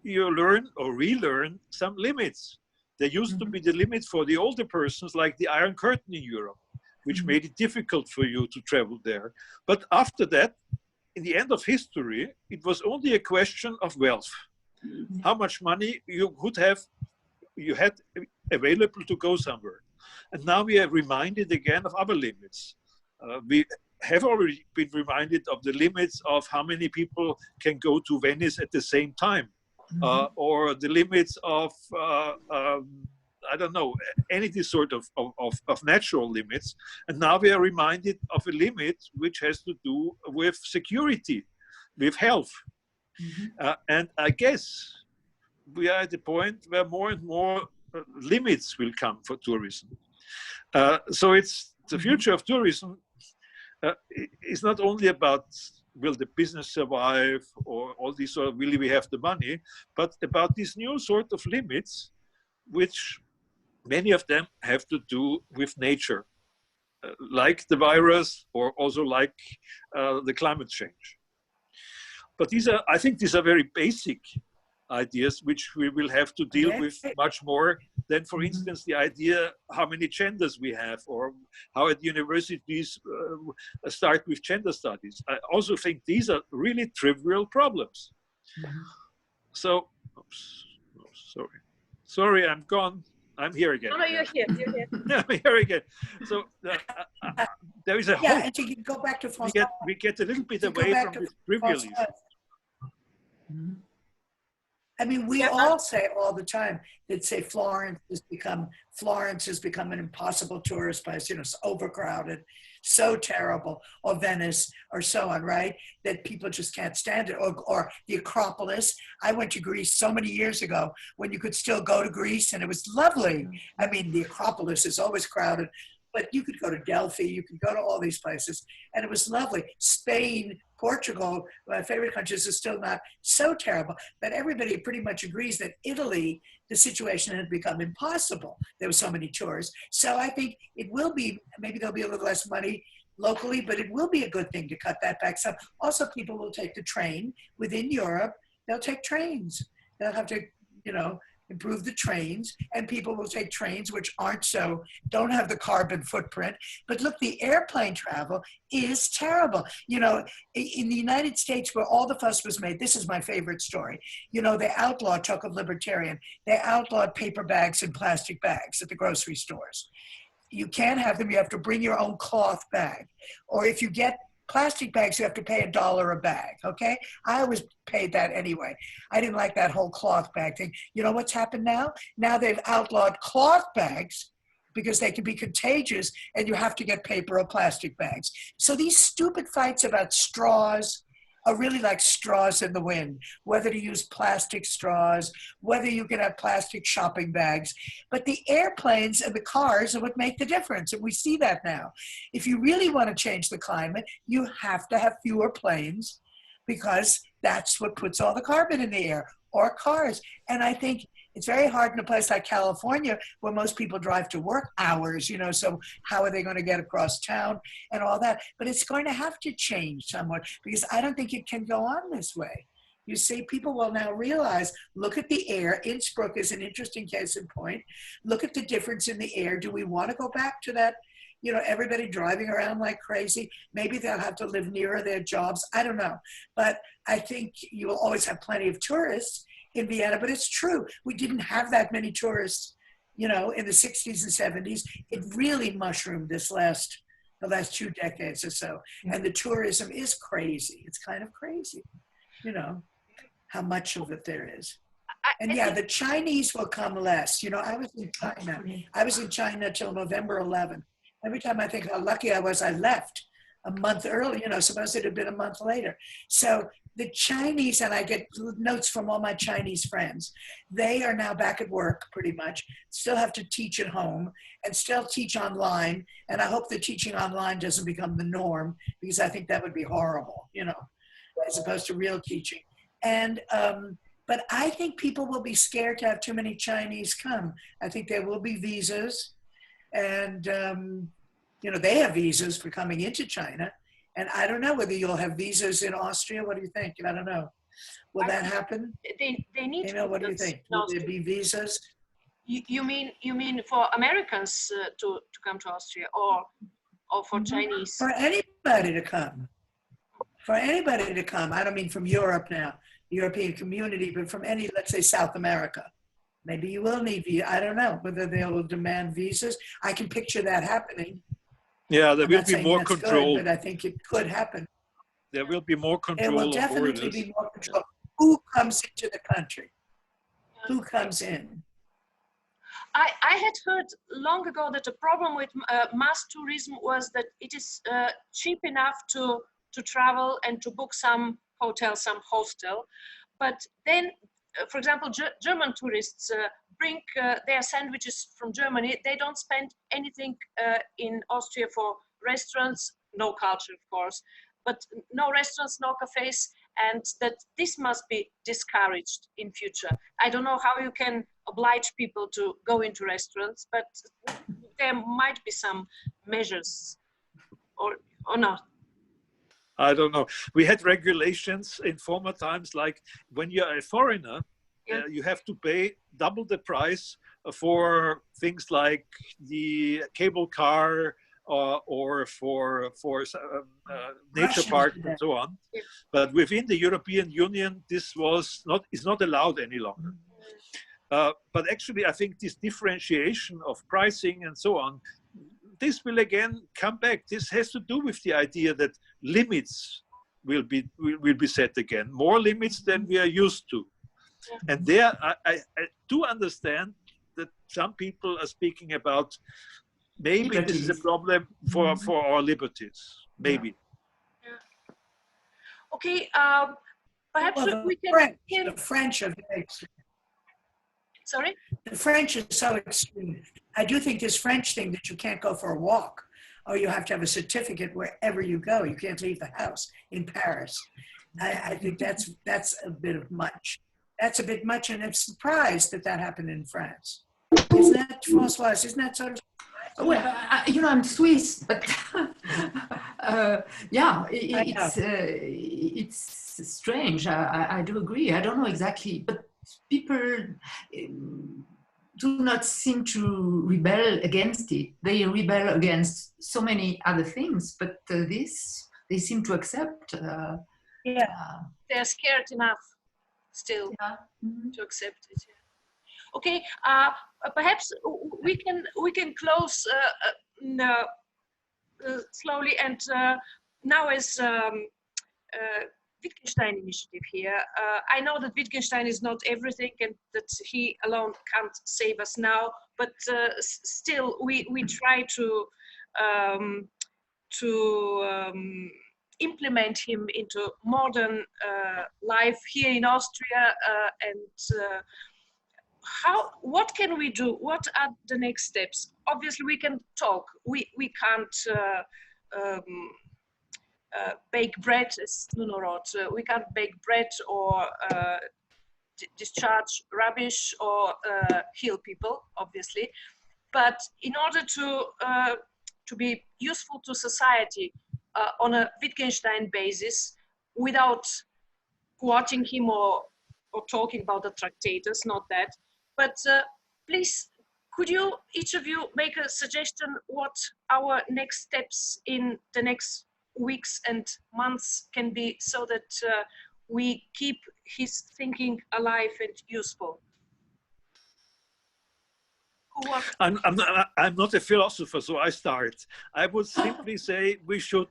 you learn or relearn some limits. There used to be the limit for the older persons, like the Iron Curtain in Europe, which made it difficult for you to travel there. But after that, in the end of history, it was only a question of wealth. How much money you had available to go somewhere. And now we are reminded again of other limits. We have already been reminded of the limits of how many people can go to Venice at the same time, or the limits of, I don't know, any sort of natural limits. And now we are reminded of a limit which has to do with security, with health. And I guess we are at the point where more and more limits will come for tourism. So it's the future of tourism is not only about will the business survive or all these sort of will we have the money, but about these new sort of limits, which many of them have to do with nature, like the virus or also like the climate change. But I think these are very basic ideas which we will have to deal with much more than, for instance, the idea how many genders we have or how at universities start with gender studies. I also think these are really trivial problems. So, sorry, I'm gone. I'm here again. No, you're here. You're here. I'm here again. So there is a hope. Yeah, and you can go back to François. We get a little bit away from this trivialism. I mean, we all say all the time that say Florence has become an impossible tourist place, you know, it's overcrowded, so terrible, or Venice, or so on, right? That people just can't stand it. Or the Acropolis. I went to Greece so many years ago when you could still go to Greece and it was lovely. I mean, the Acropolis is always crowded, but you could go to Delphi, you could go to all these places, and it was lovely. Spain, Portugal, my favorite countries, are still not so terrible, but everybody pretty much agrees that Italy, the situation had become impossible. There were so many tourists. So I think it will be, maybe there'll be a little less money locally, but it will be a good thing to cut that back. So also people will take the train within Europe. They'll take trains. They'll have to, you know, improve the trains, and people will take trains which don't have the carbon footprint. But look, the airplane travel is terrible. You know, in the United States where all the fuss was made, this is my favorite story. You know, they outlawed, talk of libertarian, they outlawed paper bags and plastic bags at the grocery stores. You can't have them, you have to bring your own cloth bag. Or if you get plastic bags, you have to pay $1 a bag, okay? I always paid that anyway. I didn't like that whole cloth bag thing. You know what's happened now? Now they've outlawed cloth bags because they can be contagious and you have to get paper or plastic bags. So these stupid fights about straws are really like straws in the wind, whether to use plastic straws, whether you can have plastic shopping bags. But the airplanes and the cars are what make the difference. And we see that now. If you really want to change the climate, you have to have fewer planes because that's what puts all the carbon in the air, or cars. And I think it's very hard in a place like California where most people drive to work hours, you know, so how are they going to get across town and all that? But it's going to have to change somewhat because I don't think it can go on this way. You see, people will now realize, look at the air. Innsbruck is an interesting case in point. Look at the difference in the air. Do we want to go back to that? You know, everybody driving around like crazy. Maybe they'll have to live nearer their jobs. I don't know. But I think you will always have plenty of tourists in Vienna, but it's true. We didn't have that many tourists, you know, in the 60s and 70s. It really mushroomed the last 2 decades or so. And the tourism is crazy. It's kind of crazy, you know, how much of it there is. And yeah, the Chinese will come less. You know, I was in China till November 11th. Every time I think how lucky I was, I left a month early, you know, suppose it had been a month later. So the Chinese, and I get notes from all my Chinese friends, they are now back at work pretty much, still have to teach at home and still teach online. And I hope the teaching online doesn't become the norm because I think that would be horrible, you know, as opposed to real teaching. And, but I think people will be scared to have too many Chinese come. I think there will be visas and, you know, they have visas for coming into China. And I don't know whether you'll have visas in Austria. What do you think? I don't know. Will that happen? They need. You know, what do you think? Will there be visas? You mean for Americans to come to Austria, or for Chinese? For anybody to come. For anybody to come. I don't mean from Europe now, the European community, but from any, let's say, South America. Maybe you will need visas. I don't know whether they will demand visas. I can picture that happening. Yeah, there will be more control. Good, but I think it could happen. There will be more control. There will definitely be more control. Who comes into the country? Who comes in? I had heard long ago that the problem with mass tourism was that it is cheap enough to travel and to book some hotel, some hostel. But then, for example, German tourists bring their sandwiches from Germany. They don't spend anything in Austria for restaurants, no culture, of course, but no restaurants, no cafes, and that this must be discouraged in future. I don't know how you can oblige people to go into restaurants, but there might be some measures, or not. I don't know. We had regulations in former times, like when you're a foreigner, you have to pay double the price for things like the cable car or for nature park and so on. Yeah. But within the European Union, this is not allowed any longer. But actually, I think this differentiation of pricing and so on, this will again come back. This has to do with the idea that limits will be set again, more limits than we are used to. And there, I do understand that some people are speaking about maybe liberties. This is a problem for our liberties. Maybe. Yeah. Okay. Perhaps we can. The French are very extreme. Sorry? The French are so extreme. I do think this French thing that you can't go for a walk, or you have to have a certificate wherever you go. You can't leave the house in Paris. I think that's a bit of much. That's a bit much, and I'm surprised that happened in France. Isn't that, Francois? Isn't that sort of? Well, you know, I'm Swiss, but yeah, it's strange. I do agree. I don't know exactly, but people do not seem to rebel against it. They rebel against so many other things, but this they seem to accept. They're scared enough still to accept it. Yeah. Okay, perhaps we can close slowly, and now as Wittgenstein initiative here. I know that Wittgenstein is not everything and that he alone can't save us now, but still we try to implement him into modern life here in Austria, what can we do? What are the next steps? Obviously, we can talk. We can't bake bread, as Nuno wrote. We can't bake bread or discharge rubbish or heal people, obviously. But in order to be useful to society on a Wittgenstein basis, without quoting him or talking about the Tractatus, not that, but please, could you, each of you, make a suggestion what our next steps in the next weeks and months can be, so that we keep his thinking alive and useful? I'm not a philosopher, so I start. I would simply say we should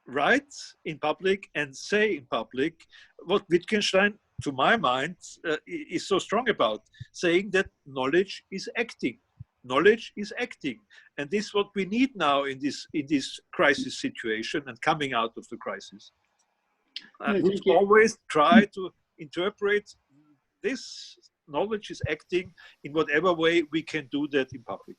write in public and say in public what Wittgenstein, to my mind, is so strong about, saying that knowledge is acting. Knowledge is acting. And this is what we need now in this crisis situation and coming out of the crisis. I would always try to interpret this knowledge is acting in whatever way we can do that in public.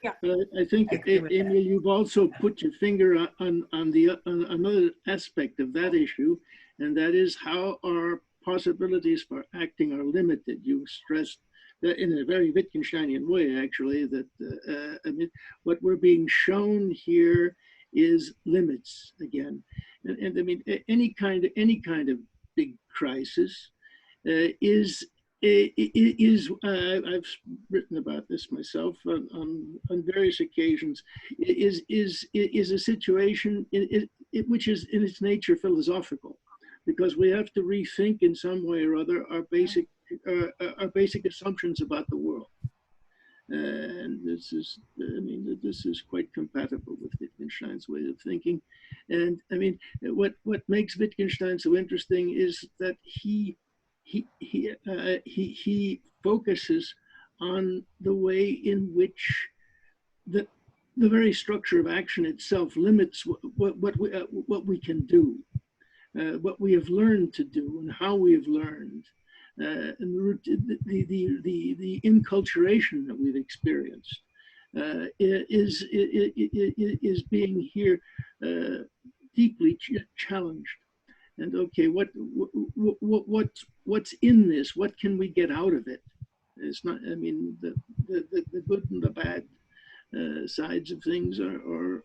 Yeah. I think, Emil, you've also put your finger on another aspect of that issue, and that is how our possibilities for acting are limited. You stressed that in a very Wittgensteinian way, actually, that I mean, what we're being shown here is limits again, and I mean, any kind of big crisis I've written about this myself on various occasions, is a situation which is in its nature philosophical, because we have to rethink in some way or other our basic assumptions about the world. And this is, I mean, this is quite compatible with Wittgenstein's way of thinking. And I mean, what makes Wittgenstein so interesting is that he focuses on the way in which the very structure of action itself limits what we can do, what we have learned to do, and how we have learned, and the enculturation that we've experienced is being here deeply challenged. And okay, what's in this? What can we get out of it? It's not. I mean, the good and the bad sides of things are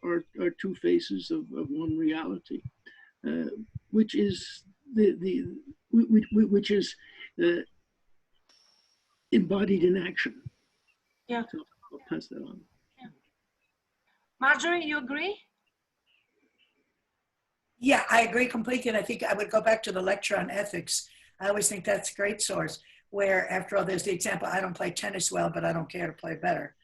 two faces of one reality, which is which is embodied in action. Yeah. So I'll pass that on. Yeah. Marjorie, you agree? Yeah, I agree completely. And I think I would go back to the lecture on ethics. I always think that's a great source, where after all, there's the example, I don't play tennis well, but I don't care to play better,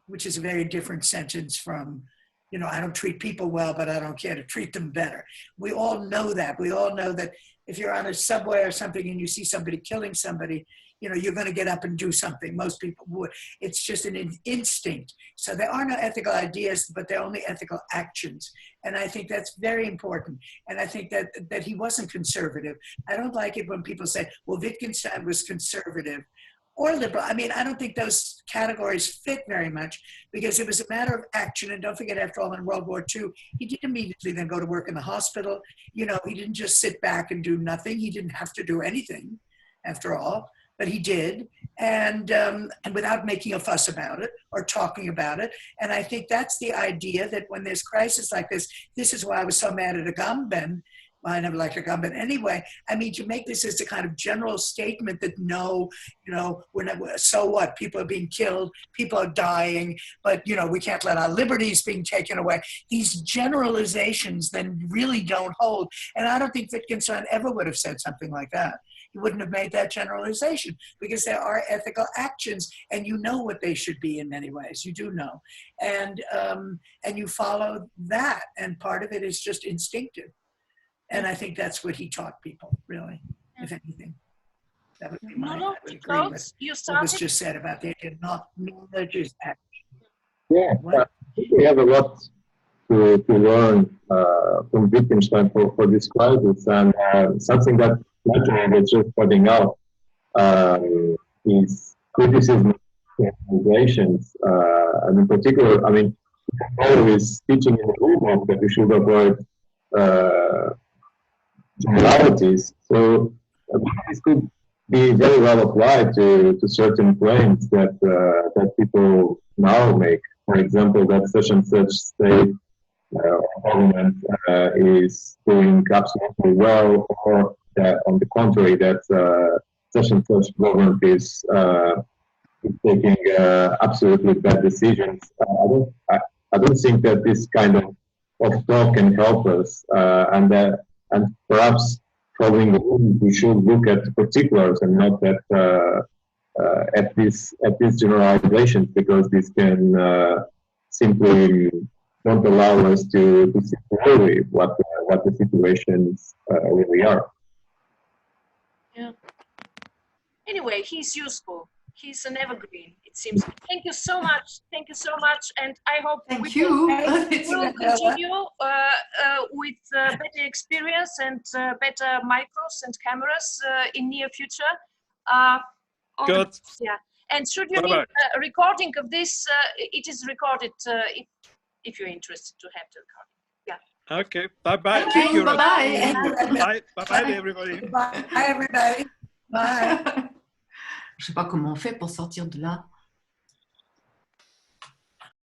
which is a very different sentence from, you know, I don't treat people well, but I don't care to treat them better. We all know that. We all know that if you're on a subway or something and you see somebody killing somebody, you know, you're going to get up and do something. Most people would. It's just an instinct. So there are no ethical ideas, but there are only ethical actions. And I think that's very important. And I think that he wasn't conservative. I don't like it when people say, well, Wittgenstein was conservative or liberal. I mean, I don't think those categories fit very much, because it was a matter of action. And don't forget, after all, in World War II, he didn't immediately then go to work in the hospital. You know, he didn't just sit back and do nothing. He didn't have to do anything, after all. But he did, and without making a fuss about it or talking about it. And I think that's the idea, that when there's crisis like this is why I was so mad at Agamben. Well, I never liked Agamben anyway. I mean, to make this as a kind of general statement that no, you know, we're not, so what? People are being killed, people are dying, but, you know, we can't let our liberties being taken away. These generalizations then really don't hold. And I don't think Wittgenstein ever would have said something like that. He wouldn't have made that generalization, because there are ethical actions, and you know what they should be in many ways. You do know, and you follow that, and part of it is just instinctive. And I think that's what he taught people, really, if anything. That would be my, I would agree with what was just said about the idea of knowledge is action. Yeah, we have a lot to learn from Wittgenstein for this crisis, and something that naturally was just pointing out is criticism of organizations, and in particular, I mean, always teaching in the rule that we should avoid generalities. So this could be very well applied to certain claims that that people now make. For example, that such and such state government is doing absolutely well, or that on the contrary, that such and such government is taking absolutely bad decisions. I don't think that this kind of talk can help us, and perhaps following the rule, we should look at particulars and not at these generalizations, because this can simply don't allow us to see clearly what the situations really are. Yeah. Anyway, he's useful. He's an evergreen, it seems. Thank you so much. Thank you so much. And I hope we will continue with better experience and better micros and cameras in near future. Good. Yeah. And should you need a recording of this, it is recorded if you're interested to have the recording. Yeah. Okay. Bye-bye. Thank you. Bye-bye. Bye. Bye-bye, everybody. Bye, everybody. Bye. Je sais pas comment on fait pour sortir de là.